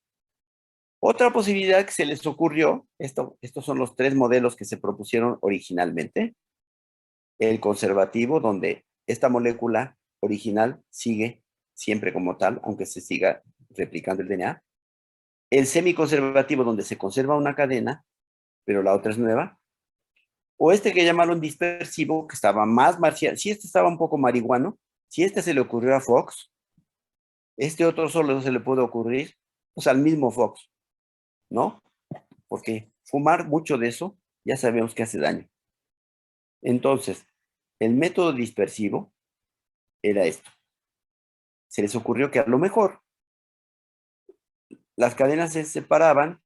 Speaker 1: Otra posibilidad que se les ocurrió, estos son los 3 modelos que se propusieron originalmente. El conservativo, donde esta molécula original sigue siempre como tal, aunque se siga replicando el DNA. El semiconservativo, donde se conserva una cadena, pero la otra es nueva. O este que llamaron dispersivo, que estaba más marcial. Si este estaba un poco marihuano, si este se le ocurrió a Fox, este otro solo se le puede ocurrir, pues al mismo Fox, ¿no? Porque fumar mucho de eso, ya sabemos que hace daño. Entonces, el método dispersivo era esto. Se les ocurrió que a lo mejor las cadenas se separaban,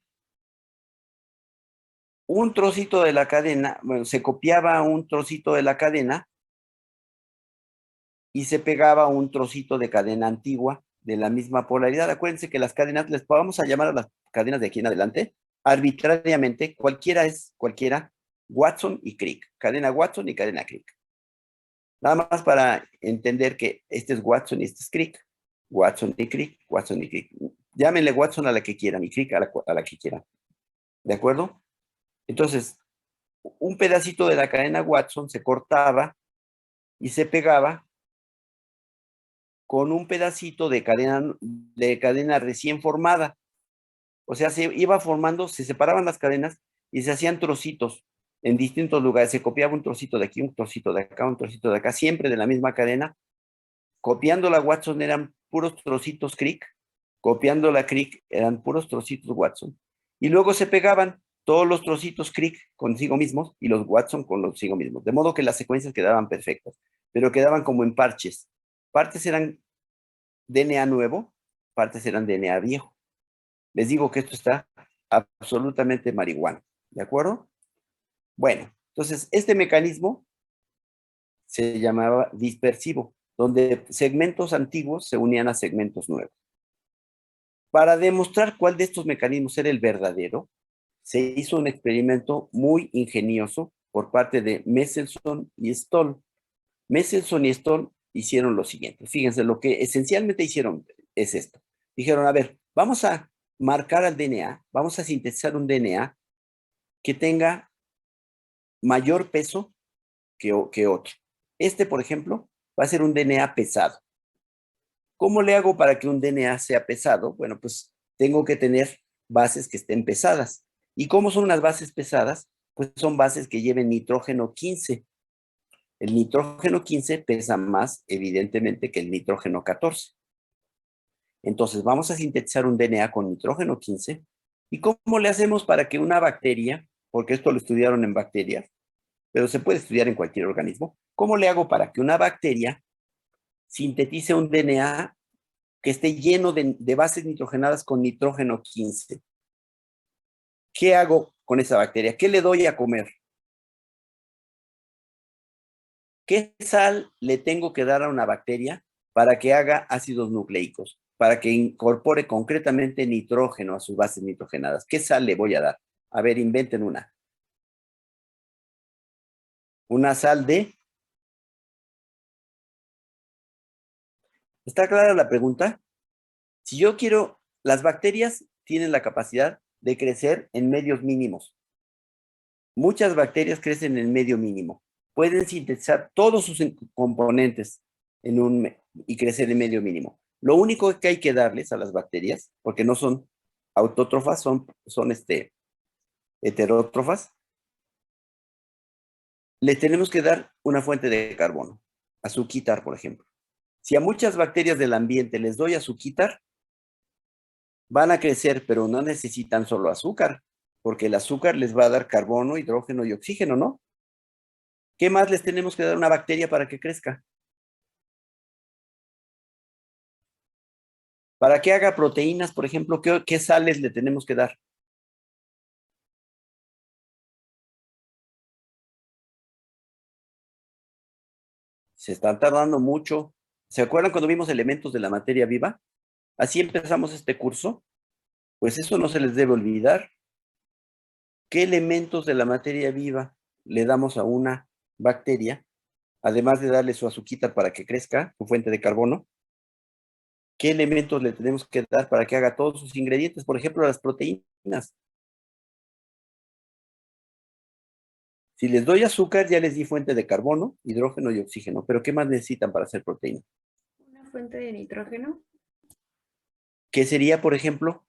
Speaker 1: un trocito de la cadena, bueno, se copiaba un trocito de la cadena y se pegaba un trocito de cadena antigua de la misma polaridad. Acuérdense que las cadenas, les vamos a llamar a las cadenas de aquí en adelante, arbitrariamente, cualquiera, Watson y Crick. Cadena Watson y cadena Crick. Nada más para entender que este es Watson y este es Crick. Watson y Crick, Watson y Crick. Llámenle Watson a la que quieran y Crick a la que quieran. ¿De acuerdo? Entonces, un pedacito de la cadena Watson se cortaba y se pegaba con un pedacito de cadena recién formada. O sea, se iba formando, se separaban las cadenas y se hacían trocitos en distintos lugares. Se copiaba un trocito de aquí, un trocito de acá, un trocito de acá, siempre de la misma cadena. Copiando la Watson eran puros trocitos Crick, copiando la Crick eran puros trocitos Watson. Y luego se pegaban todos los trocitos Crick consigo mismos y los Watson consigo mismos. De modo que las secuencias quedaban perfectas, pero quedaban como en parches. Partes eran DNA nuevo, partes eran DNA viejo. Les digo que esto está absolutamente marihuana, ¿de acuerdo? Bueno, entonces este mecanismo se llamaba dispersivo, donde segmentos antiguos se unían a segmentos nuevos. Para demostrar cuál de estos mecanismos era el verdadero, se hizo un experimento muy ingenioso por parte de Mendelssohn y Stoll. Mendelssohn y Stoll hicieron lo siguiente. Fíjense, lo que esencialmente hicieron es esto. Dijeron, a ver, vamos a marcar al DNA, vamos a sintetizar un DNA que tenga mayor peso que otro. Este, por ejemplo, va a ser un DNA pesado. ¿Cómo le hago para que un DNA sea pesado? Bueno, pues tengo que tener bases que estén pesadas. ¿Y cómo son las bases pesadas? Pues son bases que lleven nitrógeno 15. El nitrógeno 15 pesa más, evidentemente, que el nitrógeno 14. Entonces, vamos a sintetizar un DNA con nitrógeno 15. ¿Y cómo le hacemos para que una bacteria, porque esto lo estudiaron en bacterias, pero se puede estudiar en cualquier organismo, ¿cómo le hago para que una bacteria sintetice un DNA que esté lleno de bases nitrogenadas con nitrógeno 15? ¿Qué hago con esa bacteria? ¿Qué le doy a comer? ¿Qué sal le tengo que dar a una bacteria para que haga ácidos nucleicos? Para que incorpore concretamente nitrógeno a sus bases nitrogenadas. ¿Qué sal le voy a dar? A ver, inventen una. Una sal de... ¿Está clara la pregunta? Si yo quiero... Las bacterias tienen la capacidad de crecer en medios mínimos. Muchas bacterias crecen en medio mínimo. Pueden sintetizar todos sus componentes y crecer en medio mínimo. Lo único que hay que darles a las bacterias, porque no son autótrofas, son heterótrofas, le tenemos que dar una fuente de carbono, azuquitar, por ejemplo. Si a muchas bacterias del ambiente les doy azuquitar, van a crecer, pero no necesitan solo azúcar, porque el azúcar les va a dar carbono, hidrógeno y oxígeno, ¿no? ¿Qué más les tenemos que dar a una bacteria para que crezca? Para que haga proteínas, por ejemplo, ¿qué sales le tenemos que dar? Se están tardando mucho. ¿Se acuerdan cuando vimos elementos de la materia viva? Así empezamos este curso. Pues eso no se les debe olvidar. ¿Qué elementos de la materia viva le damos a una bacteria? Además de darle su azuquita para que crezca, su fuente de carbono. ¿Qué elementos le tenemos que dar para que haga todos sus ingredientes? Por ejemplo, las proteínas. Si les doy azúcar, ya les di fuente de carbono, hidrógeno y oxígeno. ¿Pero qué más necesitan para hacer proteína?
Speaker 6: Una fuente de nitrógeno.
Speaker 1: ¿Qué sería, por ejemplo?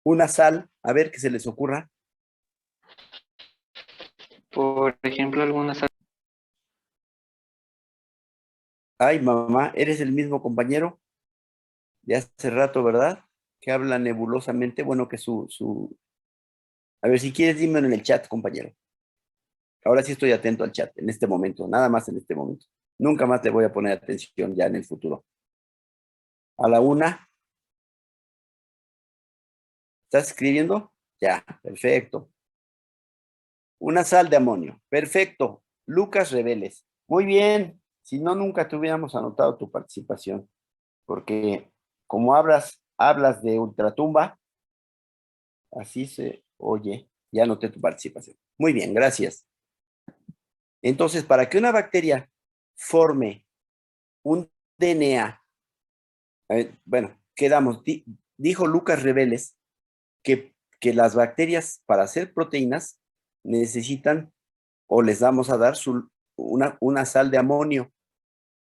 Speaker 1: Una sal. A ver, ¿qué se les ocurra?
Speaker 4: Por ejemplo, algunas
Speaker 1: Ay, mamá, ¿eres el mismo compañero de hace rato, verdad? Que habla nebulosamente. Bueno, que A ver, si quieres, dímelo en el chat, compañero. Ahora sí estoy atento al chat, en este momento, nada más en este momento. Nunca más le voy a poner atención ya en el futuro. A la una. ¿Estás escribiendo? Ya, perfecto. Una sal de amonio. Perfecto. Lucas Reveles. Muy bien. Si no, nunca te hubiéramos anotado tu participación. Porque como hablas de ultratumba, así se oye. Ya anoté tu participación. Muy bien, gracias. Entonces, para que una bacteria forme un DNA, bueno, quedamos, dijo Lucas Reveles que las bacterias para hacer proteínas necesitan o les damos a dar una sal de amonio.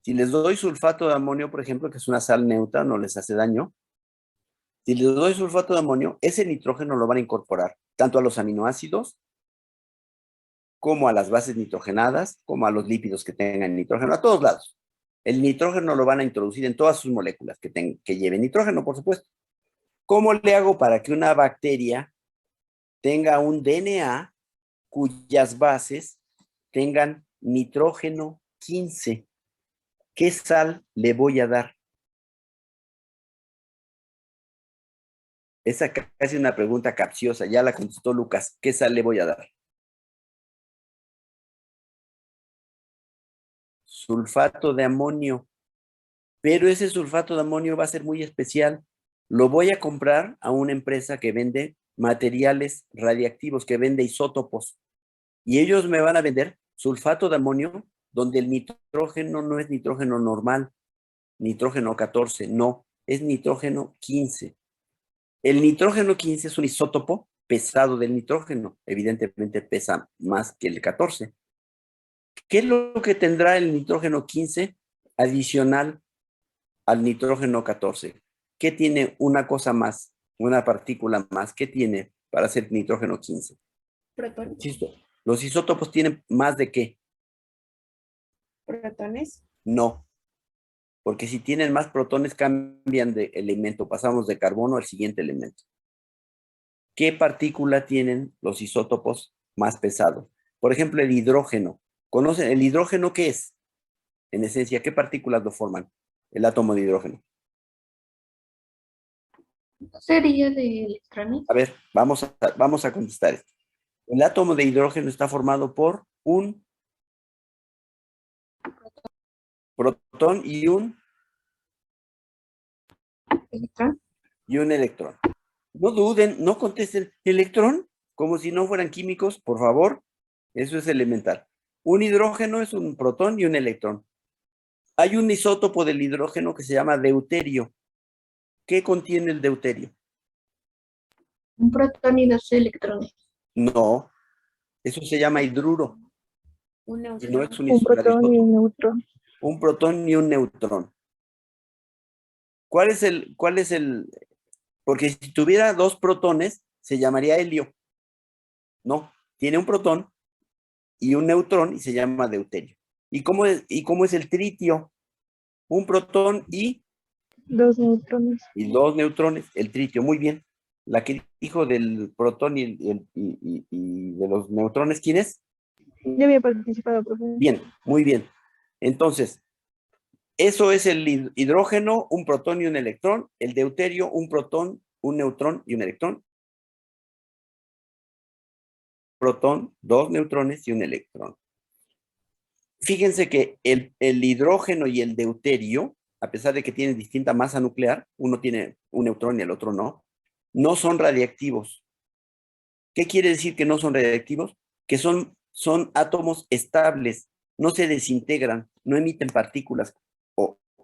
Speaker 1: Si les doy sulfato de amonio, por ejemplo, que es una sal neutra, no les hace daño. Si les doy sulfato de amonio, ese nitrógeno lo van a incorporar tanto a los aminoácidos como a las bases nitrogenadas, como a los lípidos que tengan nitrógeno, a todos lados. El nitrógeno lo van a introducir en todas sus moléculas que lleven nitrógeno, por supuesto. ¿Cómo le hago para que una bacteria tenga un DNA cuyas bases tengan nitrógeno 15? ¿Qué sal le voy a dar? Esa casi una pregunta capciosa, ya la contestó Lucas. ¿Qué sal le voy a dar? Sulfato de amonio. Pero ese sulfato de amonio va a ser muy especial. Lo voy a comprar a una empresa que vende materiales radiactivos, que vende isótopos. Y ellos me van a vender sulfato de amonio, donde el nitrógeno no es nitrógeno normal, nitrógeno 14, no, es nitrógeno 15. El nitrógeno 15 es un isótopo pesado del nitrógeno, evidentemente pesa más que el 14. ¿Qué es lo que tendrá el nitrógeno 15 adicional al nitrógeno 14? ¿Qué tiene una cosa más, una partícula más? ¿Qué tiene para ser nitrógeno 15?
Speaker 6: Protones.
Speaker 1: ¿Los isótopos tienen más de qué?
Speaker 6: Protones.
Speaker 1: No, porque si tienen más protones cambian de elemento, pasamos de carbono al siguiente elemento. ¿Qué partícula tienen los isótopos más pesados? Por ejemplo, el hidrógeno. ¿Conocen el hidrógeno qué es? En esencia, ¿qué partículas lo forman? El átomo de hidrógeno.
Speaker 5: ¿Sería de electrones?
Speaker 1: A ver, vamos a contestar esto. El átomo de hidrógeno está formado por un protón y un
Speaker 5: Electrón.
Speaker 1: electrón. No duden, no contesten electrón como si no fueran químicos, por favor. Eso es elemental. Un hidrógeno es un protón y un electrón. Hay un isótopo del hidrógeno que se llama deuterio. ¿Qué contiene el deuterio?
Speaker 5: Un protón y dos electrones.
Speaker 1: No, eso se llama hidruro
Speaker 5: Un
Speaker 1: y no
Speaker 5: neutrón.
Speaker 1: es un
Speaker 8: Un protón y un
Speaker 1: isótopo.
Speaker 8: neutrón.
Speaker 1: Un protón y un neutrón. ¿Cuál es el? Porque si tuviera dos protones, se llamaría helio. No, tiene un protón y un neutrón y se llama deuterio. ¿Y cómo es el tritio? Un protón
Speaker 8: Dos neutrones.
Speaker 1: y dos neutrones, el tritio. Muy bien. La que dijo del protón y de los neutrones, ¿quién es?
Speaker 8: Ya había participado, profe.
Speaker 1: Bien, muy bien. Entonces, eso es el hidrógeno, un protón y un electrón. El deuterio, un protón, un neutrón y un electrón. Protón, dos neutrones y un electrón. Fíjense que el hidrógeno y el deuterio, a pesar de que tienen distinta masa nuclear, uno tiene un neutrón y el otro no, no son radiactivos. ¿Qué quiere decir que no son radiactivos? Que son átomos estables, no se desintegran, no emiten partículas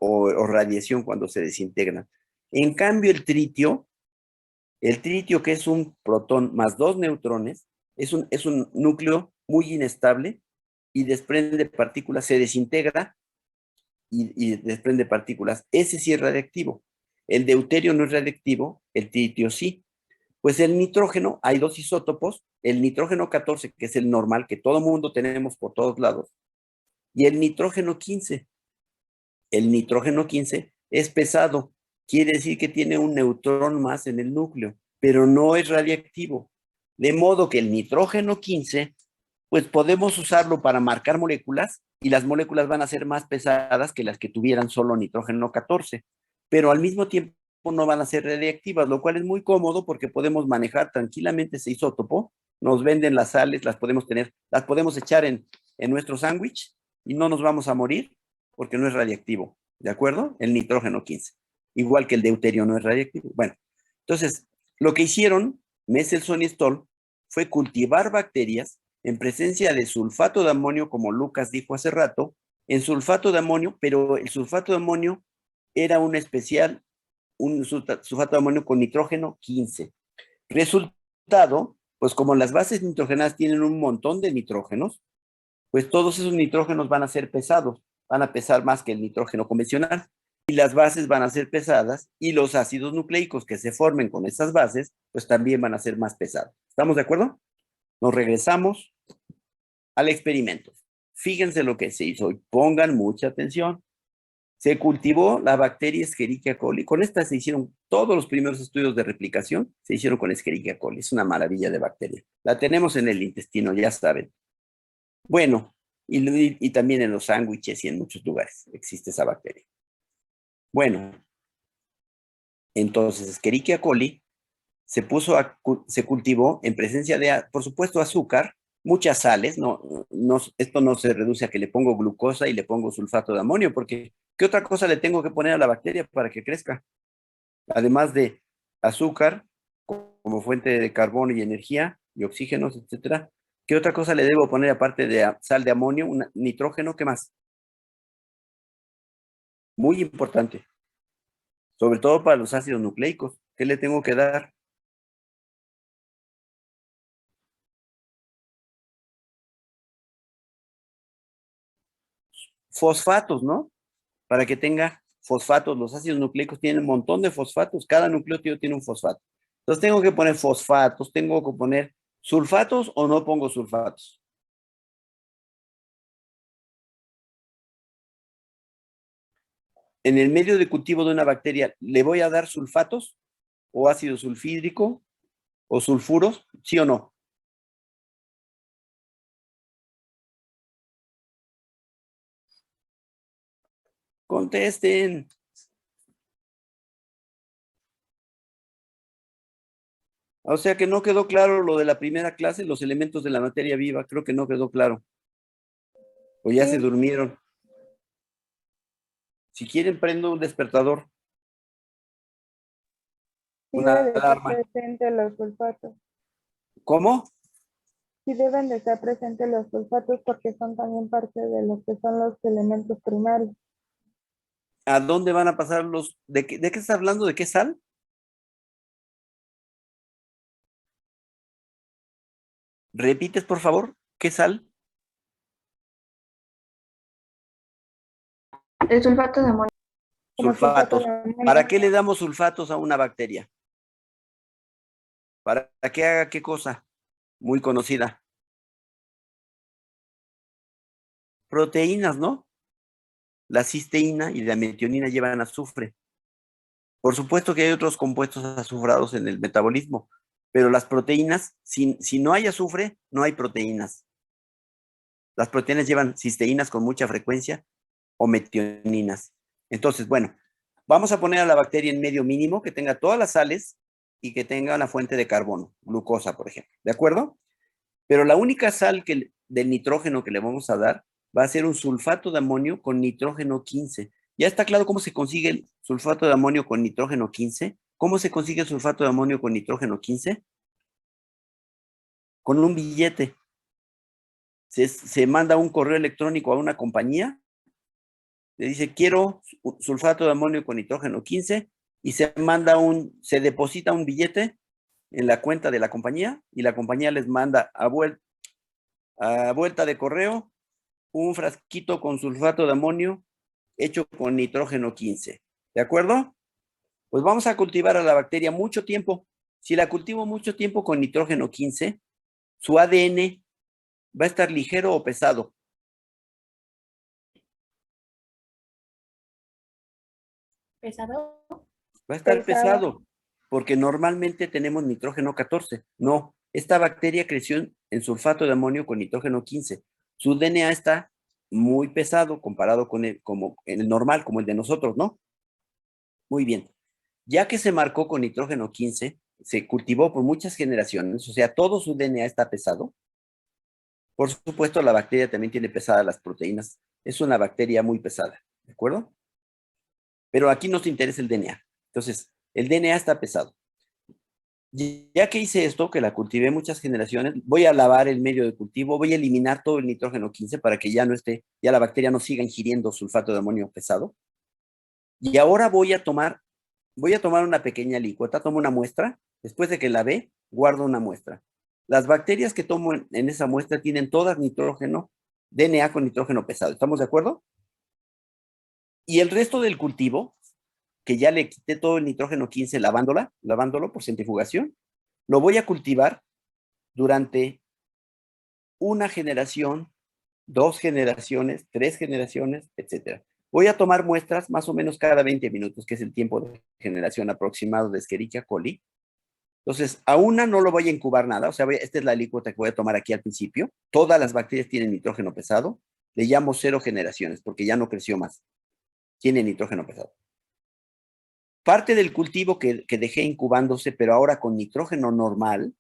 Speaker 1: o radiación cuando se desintegran. En cambio, el tritio que es un protón más dos neutrones, es un núcleo muy inestable y desprende partículas, se desintegra y desprende partículas. Ese sí es radiactivo. El deuterio no es radiactivo, el tritio sí. Pues el nitrógeno, hay dos isótopos, el nitrógeno 14, que es el normal, que todo mundo tenemos por todos lados, y el nitrógeno 15. El nitrógeno 15 es pesado, quiere decir que tiene un neutrón más en el núcleo, pero no es radiactivo. De modo que el nitrógeno 15, pues podemos usarlo para marcar moléculas y las moléculas van a ser más pesadas que las que tuvieran solo nitrógeno 14, pero al mismo tiempo no van a ser radiactivas, lo cual es muy cómodo porque podemos manejar tranquilamente ese isótopo, nos venden las sales, las podemos tener, las podemos echar en nuestro sándwich y no nos vamos a morir porque no es radiactivo, ¿de acuerdo? El nitrógeno 15, igual que el deuterio no es radiactivo. Bueno, entonces, lo que hicieron Mendelssohn y Stoll fue cultivar bacterias en presencia de sulfato de amonio, como Lucas dijo hace rato, en sulfato de amonio, pero el sulfato de amonio era un especial, un sulfato de amonio con nitrógeno 15. Resultado, pues como las bases nitrogenadas tienen un montón de nitrógenos, pues todos esos nitrógenos van a ser pesados, van a pesar más que el nitrógeno convencional y las bases van a ser pesadas y los ácidos nucleicos que se formen con esas bases, pues también van a ser más pesados. ¿Estamos de acuerdo? Nos regresamos al experimento. Fíjense lo que se hizo y pongan mucha atención. Se cultivó la bacteria Escherichia coli. Con esta se hicieron todos los primeros estudios de replicación, se hicieron con Escherichia coli. Es una maravilla de bacteria. La tenemos en el intestino, ya saben. Bueno, y también en los sándwiches y en muchos lugares existe esa bacteria. Bueno, entonces Escherichia coli se cultivó en presencia de, por supuesto, azúcar, muchas sales, esto no se reduce a que le pongo glucosa y le pongo sulfato de amonio, porque ¿qué otra cosa le tengo que poner a la bacteria para que crezca? Además de azúcar, como fuente de carbono y energía, y oxígenos, etcétera. ¿Qué otra cosa le debo poner aparte de sal de amonio, nitrógeno? ¿Qué más? Muy importante, sobre todo para los ácidos nucleicos. ¿Qué le tengo que dar? Fosfatos, ¿no? Para que tenga fosfatos. Los ácidos nucleicos tienen un montón de fosfatos. Cada nucleótido tiene un fosfato. Entonces tengo que poner fosfatos, tengo que poner sulfatos o no pongo sulfatos. En el medio de cultivo de una bacteria, ¿le voy a dar sulfatos o ácido sulfídrico o sulfuros? ¿Sí o no? Contesten. O sea que no quedó claro lo de la primera clase, los elementos de la materia viva, creo que no quedó claro. O ya se durmieron. Si quieren, prendo un despertador.
Speaker 8: Sí
Speaker 1: Una
Speaker 8: debe de estar
Speaker 1: alarma.
Speaker 8: presente los sulfatos.
Speaker 1: ¿Cómo?
Speaker 8: Sí deben de estar presentes los sulfatos porque son también parte de lo que son los elementos primarios.
Speaker 1: ¿A dónde van a pasar los... ¿De qué estás hablando? ¿De qué sal? ¿Repites, por favor? ¿Qué sal?
Speaker 5: El sulfato de amonio.
Speaker 8: Como sulfato
Speaker 1: Sulfatos.
Speaker 8: de amonio.
Speaker 1: ¿Para qué le damos sulfatos a una bacteria? ¿Para que haga qué cosa? Muy conocida. Proteínas, ¿no? La cisteína y la metionina llevan azufre. Por supuesto que hay otros compuestos azufrados en el metabolismo, pero las proteínas, si no hay azufre, no hay proteínas. Las proteínas llevan cisteínas con mucha frecuencia o metioninas. Entonces, bueno, vamos a poner a la bacteria en medio mínimo, que tenga todas las sales y que tenga una fuente de carbono, glucosa, por ejemplo. ¿De acuerdo? Pero la única sal del nitrógeno que le vamos a dar va a ser un sulfato de amonio con nitrógeno 15. ¿Ya está claro cómo se consigue el sulfato de amonio con nitrógeno 15? ¿Cómo se consigue el sulfato de amonio con nitrógeno 15? Con un billete. Se manda un correo electrónico a una compañía, le dice, quiero sulfato de amonio con nitrógeno 15, y se deposita un billete en la cuenta de la compañía, y la compañía les manda a vuelta de correo un frasquito con sulfato de amonio hecho con nitrógeno 15. ¿De acuerdo? Pues vamos a cultivar a la bacteria mucho tiempo. Si la cultivo mucho tiempo con nitrógeno 15, su ADN va a estar ligero o pesado.
Speaker 6: ¿Pesado?
Speaker 1: Va a estar
Speaker 8: Pesado.
Speaker 1: pesado, porque normalmente tenemos nitrógeno 14. No, esta bacteria creció en sulfato de amonio con nitrógeno 15. Su DNA está muy pesado comparado con como el normal, como el de nosotros, ¿no? Muy bien. Ya que se marcó con nitrógeno 15, se cultivó por muchas generaciones, o sea, todo su DNA está pesado. Por supuesto, la bacteria también tiene pesadas las proteínas. Es una bacteria muy pesada, ¿de acuerdo? Pero aquí nos interesa el DNA. Entonces, el DNA está pesado. Ya que hice esto, que la cultivé muchas generaciones, voy a lavar el medio de cultivo, voy a eliminar todo el nitrógeno 15 para que ya no esté, ya la bacteria no siga ingiriendo sulfato de amonio pesado. Y ahora voy a tomar una pequeña licuota, tomo una muestra, después de que lavé, guardo una muestra. Las bacterias que tomo en esa muestra tienen todas nitrógeno, DNA con nitrógeno pesado. ¿Estamos de acuerdo? Y el resto del cultivo, que ya le quité todo el nitrógeno 15 lavándolo por centrifugación, lo voy a cultivar durante una generación, 2 generaciones, 3 generaciones, etc. Voy a tomar muestras más o menos cada 20 minutos, que es el tiempo de generación aproximado de Escherichia coli. Entonces, a una no lo voy a incubar nada, o sea, esta es la alícuota que voy a tomar aquí al principio. Todas las bacterias tienen nitrógeno pesado. Le llamo 0 generaciones, porque ya no creció más. Tiene nitrógeno pesado. Parte del cultivo que dejé incubándose, pero ahora con nitrógeno normal,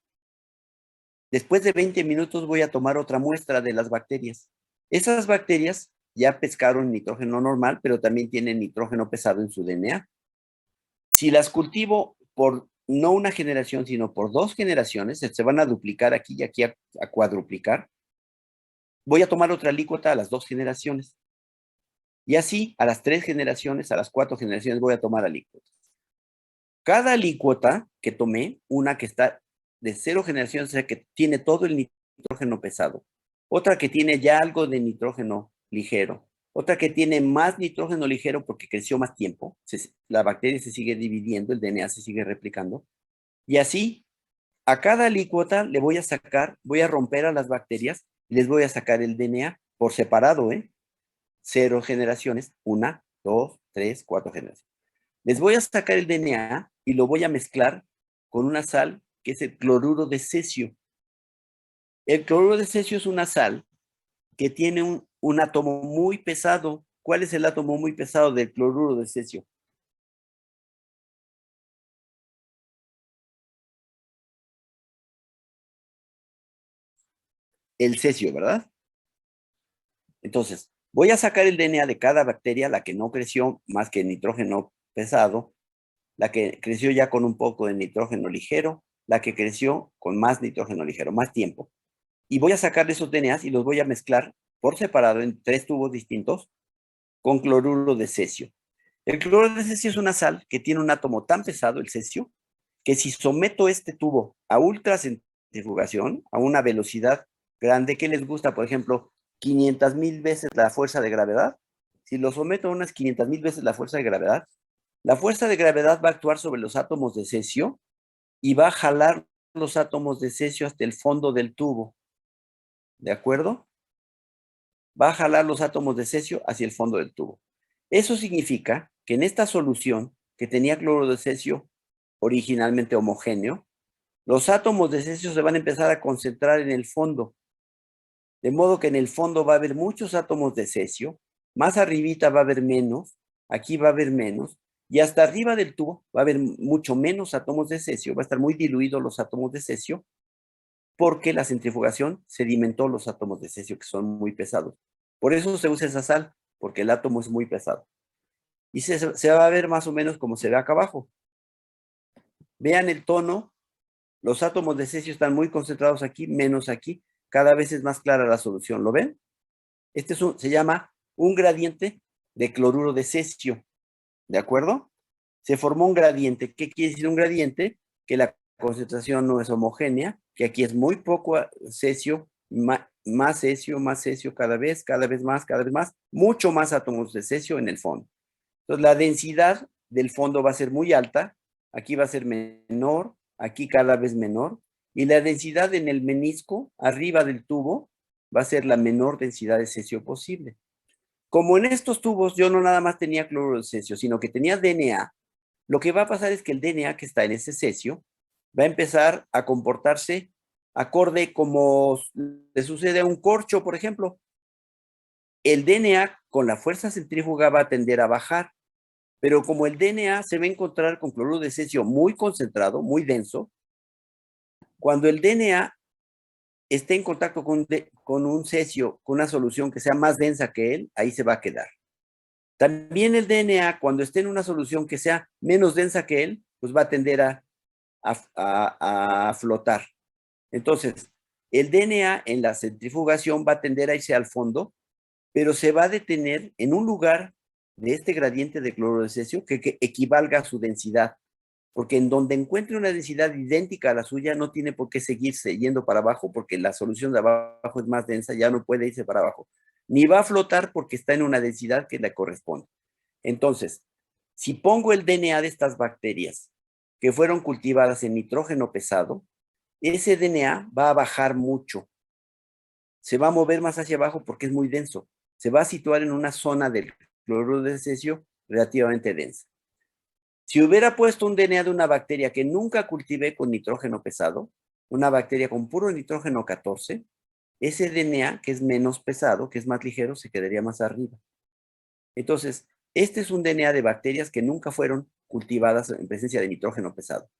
Speaker 1: después de 20 minutos voy a tomar otra muestra de las bacterias. Esas bacterias ya pescaron nitrógeno normal, pero también tienen nitrógeno pesado en su DNA. Si las cultivo por no una generación, sino por 2 generaciones, se van a duplicar aquí y aquí a cuadruplicar, voy a tomar otra alícuota a las 2 generaciones. Y así, a las 3 generaciones, a las 4 generaciones, voy a tomar alícuotas. Cada alícuota que tomé, una que está de 0 generaciones, o sea, que tiene todo el nitrógeno pesado, otra que tiene ya algo de nitrógeno ligero, otra que tiene más nitrógeno ligero porque creció más tiempo, la bacteria se sigue dividiendo, el DNA se sigue replicando, y así, a cada alícuota le voy a romper a las bacterias y les voy a sacar el DNA por separado, 0 generaciones, 1, 2, 3, 4 generaciones. Les voy a sacar el DNA y lo voy a mezclar con una sal que es el cloruro de cesio. El cloruro de cesio es una sal que tiene un átomo muy pesado. ¿Cuál es el átomo muy pesado del cloruro de cesio? el cesio, ¿verdad? Entonces, voy a sacar el DNA de cada bacteria, la que no creció más que nitrógeno pesado, la que creció ya con un poco de nitrógeno ligero, la que creció con más nitrógeno ligero, más tiempo. Y voy a sacar esos DNAs y los voy a mezclar por separado en 3 tubos distintos con cloruro de cesio. El cloruro de cesio es una sal que tiene un átomo tan pesado, el cesio, que si someto este tubo a ultracentrifugación, a una velocidad grande, ¿qué les gusta? Por ejemplo, 500,000 veces la fuerza de gravedad. Si lo someto a unas 500,000 veces la fuerza de gravedad va a actuar sobre los átomos de cesio y va a jalar los átomos de cesio hasta el fondo del tubo. ¿De acuerdo? Va a jalar los átomos de cesio hacia el fondo del tubo. Eso significa que en esta solución que tenía cloruro de cesio originalmente homogéneo, los átomos de cesio se van a empezar a concentrar en el fondo. De modo que en el fondo va a haber muchos átomos de cesio, más arribita va a haber menos, aquí va a haber menos, y hasta arriba del tubo va a haber mucho menos átomos de cesio, va a estar muy diluidos los átomos de cesio, porque la centrifugación sedimentó los átomos de cesio que son muy pesados. Por eso se usa esa sal, porque el átomo es muy pesado. Y se va a ver más o menos como se ve acá abajo. Vean el tono, los átomos de cesio están muy concentrados aquí, menos aquí. Cada vez es más clara la solución, ¿lo ven? Este se llama un gradiente de cloruro de cesio, ¿de acuerdo? Se formó un gradiente. ¿Qué quiere decir un gradiente? Que la concentración no es homogénea, que aquí es muy poco cesio, más cesio, cada vez más, mucho más átomos de cesio en el fondo. Entonces, la densidad del fondo va a ser muy alta, aquí va a ser menor, aquí cada vez menor, y la densidad en el menisco, arriba del tubo, va a ser la menor densidad de cesio posible. Como en estos tubos yo no nada más tenía cloruro de cesio, sino que tenía DNA, lo que va a pasar es que el DNA que está en ese cesio va a empezar a comportarse acorde como le sucede a un corcho, por ejemplo. El DNA con la fuerza centrífuga va a tender a bajar, pero como el DNA se va a encontrar con cloruro de cesio muy concentrado, muy denso, cuando el DNA esté en contacto con un cesio, con una solución que sea más densa que él, ahí se va a quedar. También el DNA, cuando esté en una solución que sea menos densa que él, pues va a tender a flotar. Entonces, el DNA en la centrifugación va a tender a irse al fondo, pero se va a detener en un lugar de este gradiente de cloruro de cesio que equivalga a su densidad. Porque en donde encuentre una densidad idéntica a la suya, no tiene por qué seguirse yendo para abajo, porque la solución de abajo es más densa, ya no puede irse para abajo. Ni va a flotar porque está en una densidad que le corresponde. Entonces, si pongo el DNA de estas bacterias que fueron cultivadas en nitrógeno pesado, ese DNA va a bajar mucho. Se va a mover más hacia abajo porque es muy denso. Se va a situar en una zona del cloruro de cesio relativamente densa. Si hubiera puesto un DNA de una bacteria que nunca cultivé con nitrógeno pesado, una bacteria con puro nitrógeno 14, ese DNA, que es menos pesado, que es más ligero, se quedaría más arriba. Entonces, este es un DNA de bacterias que nunca fueron cultivadas en presencia de nitrógeno pesado.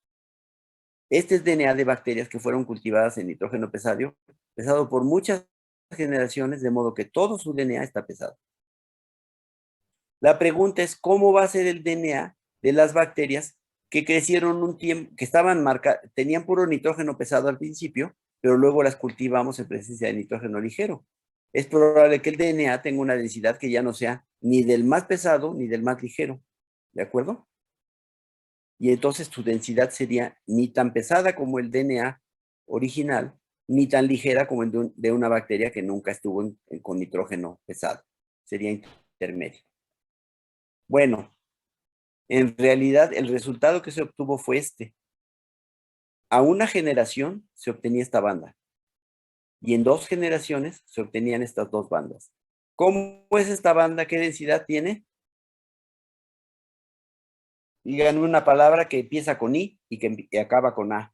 Speaker 1: Este es DNA de bacterias que fueron cultivadas en nitrógeno pesado por muchas generaciones, de modo que todo su DNA está pesado. La pregunta es, ¿cómo va a ser el DNA de las bacterias que crecieron un tiempo, que tenían puro nitrógeno pesado al principio, pero luego las cultivamos en presencia de nitrógeno ligero? Es probable que el DNA tenga una densidad que ya no sea ni del más pesado ni del más ligero, ¿de acuerdo? Y entonces su densidad sería ni tan pesada como el DNA original, ni tan ligera como el de una bacteria que nunca estuvo con nitrógeno pesado. Sería intermedio. Bueno, en realidad el resultado que se obtuvo fue este. A una generación se obtenía esta banda. Y en 2 generaciones se obtenían estas 2 bandas. ¿Cómo es esta banda? ¿Qué densidad tiene? Díganme una palabra que empieza con I y que acaba con A.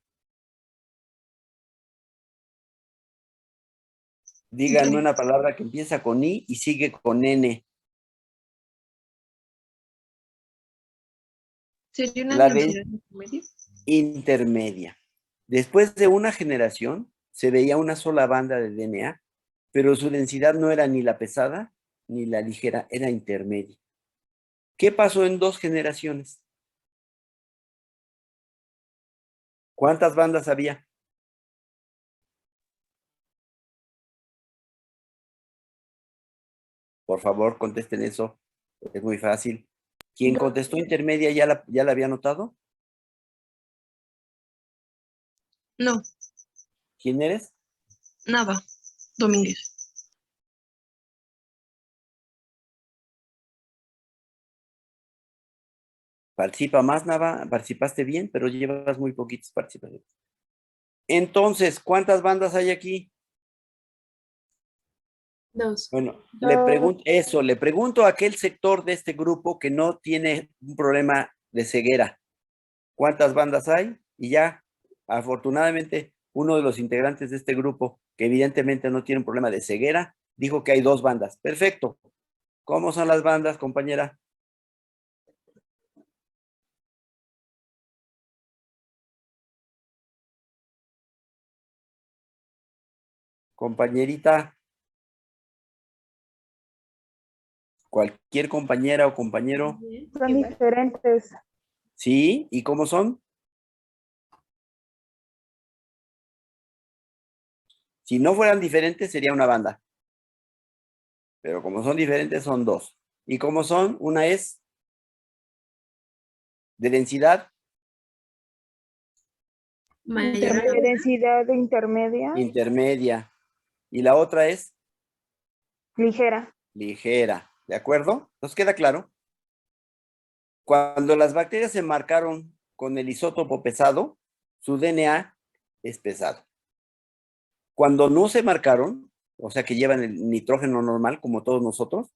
Speaker 1: Díganme una palabra que empieza con I y sigue con N.
Speaker 5: ¿Sería una
Speaker 1: La
Speaker 5: densidad intermedia?
Speaker 1: intermedia. Después de una generación, se veía una sola banda de DNA, pero su densidad no era ni la pesada ni la ligera, era intermedia. ¿Qué pasó en 2 generaciones? ¿Cuántas bandas había? Por favor, contesten eso. Es muy fácil. ¿Quién contestó intermedia ya la había notado?
Speaker 9: No,
Speaker 1: ¿Quién eres?
Speaker 9: nada. Domínguez.
Speaker 1: Participa más, Nava. Participaste bien, pero llevas muy poquitas participaciones. Entonces, ¿cuántas bandas hay aquí?
Speaker 6: 2.
Speaker 1: Bueno, le pregunto a aquel sector de este grupo que no tiene un problema de ceguera. ¿Cuántas bandas hay? Y ya, afortunadamente, uno de los integrantes de este grupo, que evidentemente no tiene un problema de ceguera, dijo que hay 2 bandas. Perfecto. ¿Cómo son las bandas, compañera? Compañerita. Cualquier compañera o compañero.
Speaker 8: Son diferentes.
Speaker 1: ¿Sí? ¿Y cómo son? Si no fueran diferentes, sería una banda. Pero como son diferentes, son 2. ¿Y cómo son? Una es de densidad
Speaker 6: Mayor.
Speaker 8: De densidad intermedia,
Speaker 1: intermedia. Y la otra es
Speaker 8: ligera.
Speaker 1: ligera. ¿De acuerdo? ¿Nos queda claro? Cuando las bacterias se marcaron con el isótopo pesado, su DNA es pesado. Cuando no se marcaron, o sea que llevan el nitrógeno normal, como todos nosotros,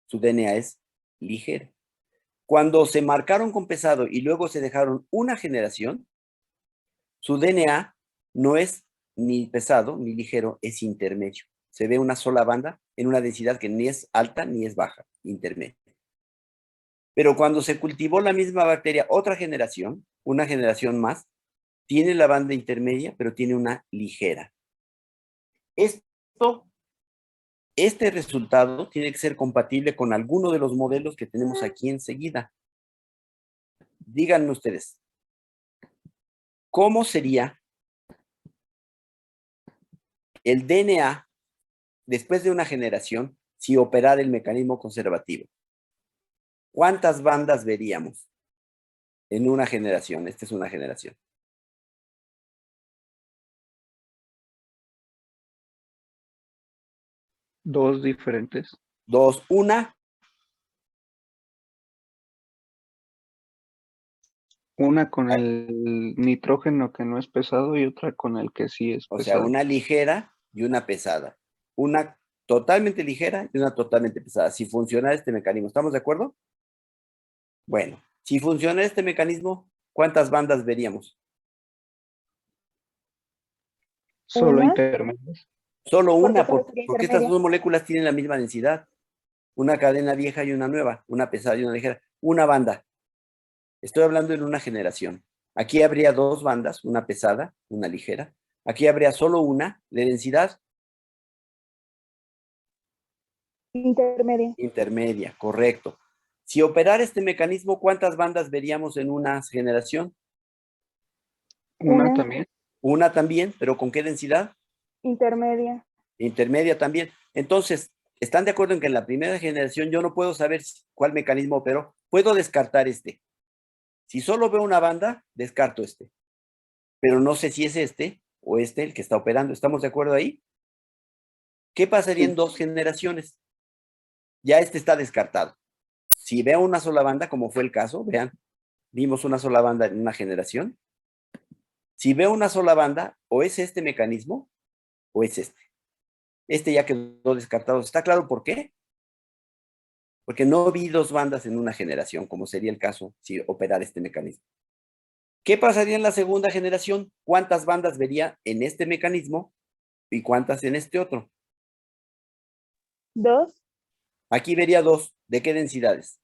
Speaker 1: su DNA es ligero. Cuando se marcaron con pesado y luego se dejaron una generación, su DNA no es ni pesado ni ligero, es intermedio. Se ve una sola banda en una densidad que ni es alta ni es baja, intermedio. Pero cuando se cultivó la misma bacteria, otra generación, una generación más, tiene la banda intermedia, pero tiene una ligera. Este resultado tiene que ser compatible con alguno de los modelos que tenemos aquí enseguida. Díganme ustedes, ¿cómo sería el DNA después de una generación si operara el mecanismo conservativo? ¿Cuántas bandas veríamos en una generación? Esta es una generación.
Speaker 2: 2 diferentes.
Speaker 1: 2, una.
Speaker 2: Una con el nitrógeno que no es pesado y otra con el que sí es
Speaker 1: O sea,
Speaker 2: pesado.
Speaker 1: una ligera y una pesada. Una totalmente ligera y una totalmente pesada. Si funciona este mecanismo, ¿estamos de acuerdo? Bueno, si funciona este mecanismo, ¿cuántas bandas veríamos?
Speaker 2: Solo
Speaker 8: ¿Una?
Speaker 2: intermedios.
Speaker 1: Solo una,
Speaker 8: solo sería
Speaker 1: porque estas
Speaker 8: intermedia.
Speaker 1: 2 moléculas tienen la misma densidad. Una cadena vieja y una nueva, una pesada y una ligera. Una banda. Estoy hablando en una generación. Aquí habría 2 bandas, una pesada, una ligera. Aquí habría solo una de densidad
Speaker 8: Intermedia.
Speaker 1: intermedia, correcto. Si operara este mecanismo, ¿cuántas bandas veríamos en una generación?
Speaker 2: Una
Speaker 8: Una.
Speaker 2: también.
Speaker 1: Una también, pero ¿con qué densidad?
Speaker 8: Intermedia.
Speaker 1: Intermedia también. Entonces, ¿están de acuerdo en que en la primera generación yo no puedo saber cuál mecanismo operó? Puedo descartar este. Si solo veo una banda, descarto este. Pero no sé si es este o este el que está operando. ¿Estamos de acuerdo ahí? ¿Qué pasaría en 2 generaciones? Ya este está descartado. Si veo una sola banda, como fue el caso, vean, vimos una sola banda en una generación. Si veo una sola banda, o es este mecanismo o es este. Este ya quedó descartado. ¿Está claro por qué? Porque no vi 2 bandas en una generación, como sería el caso si operara este mecanismo. ¿Qué pasaría en la segunda generación? ¿Cuántas bandas vería en este mecanismo y cuántas en este otro?
Speaker 8: 2.
Speaker 1: Aquí vería 2. ¿De qué densidades?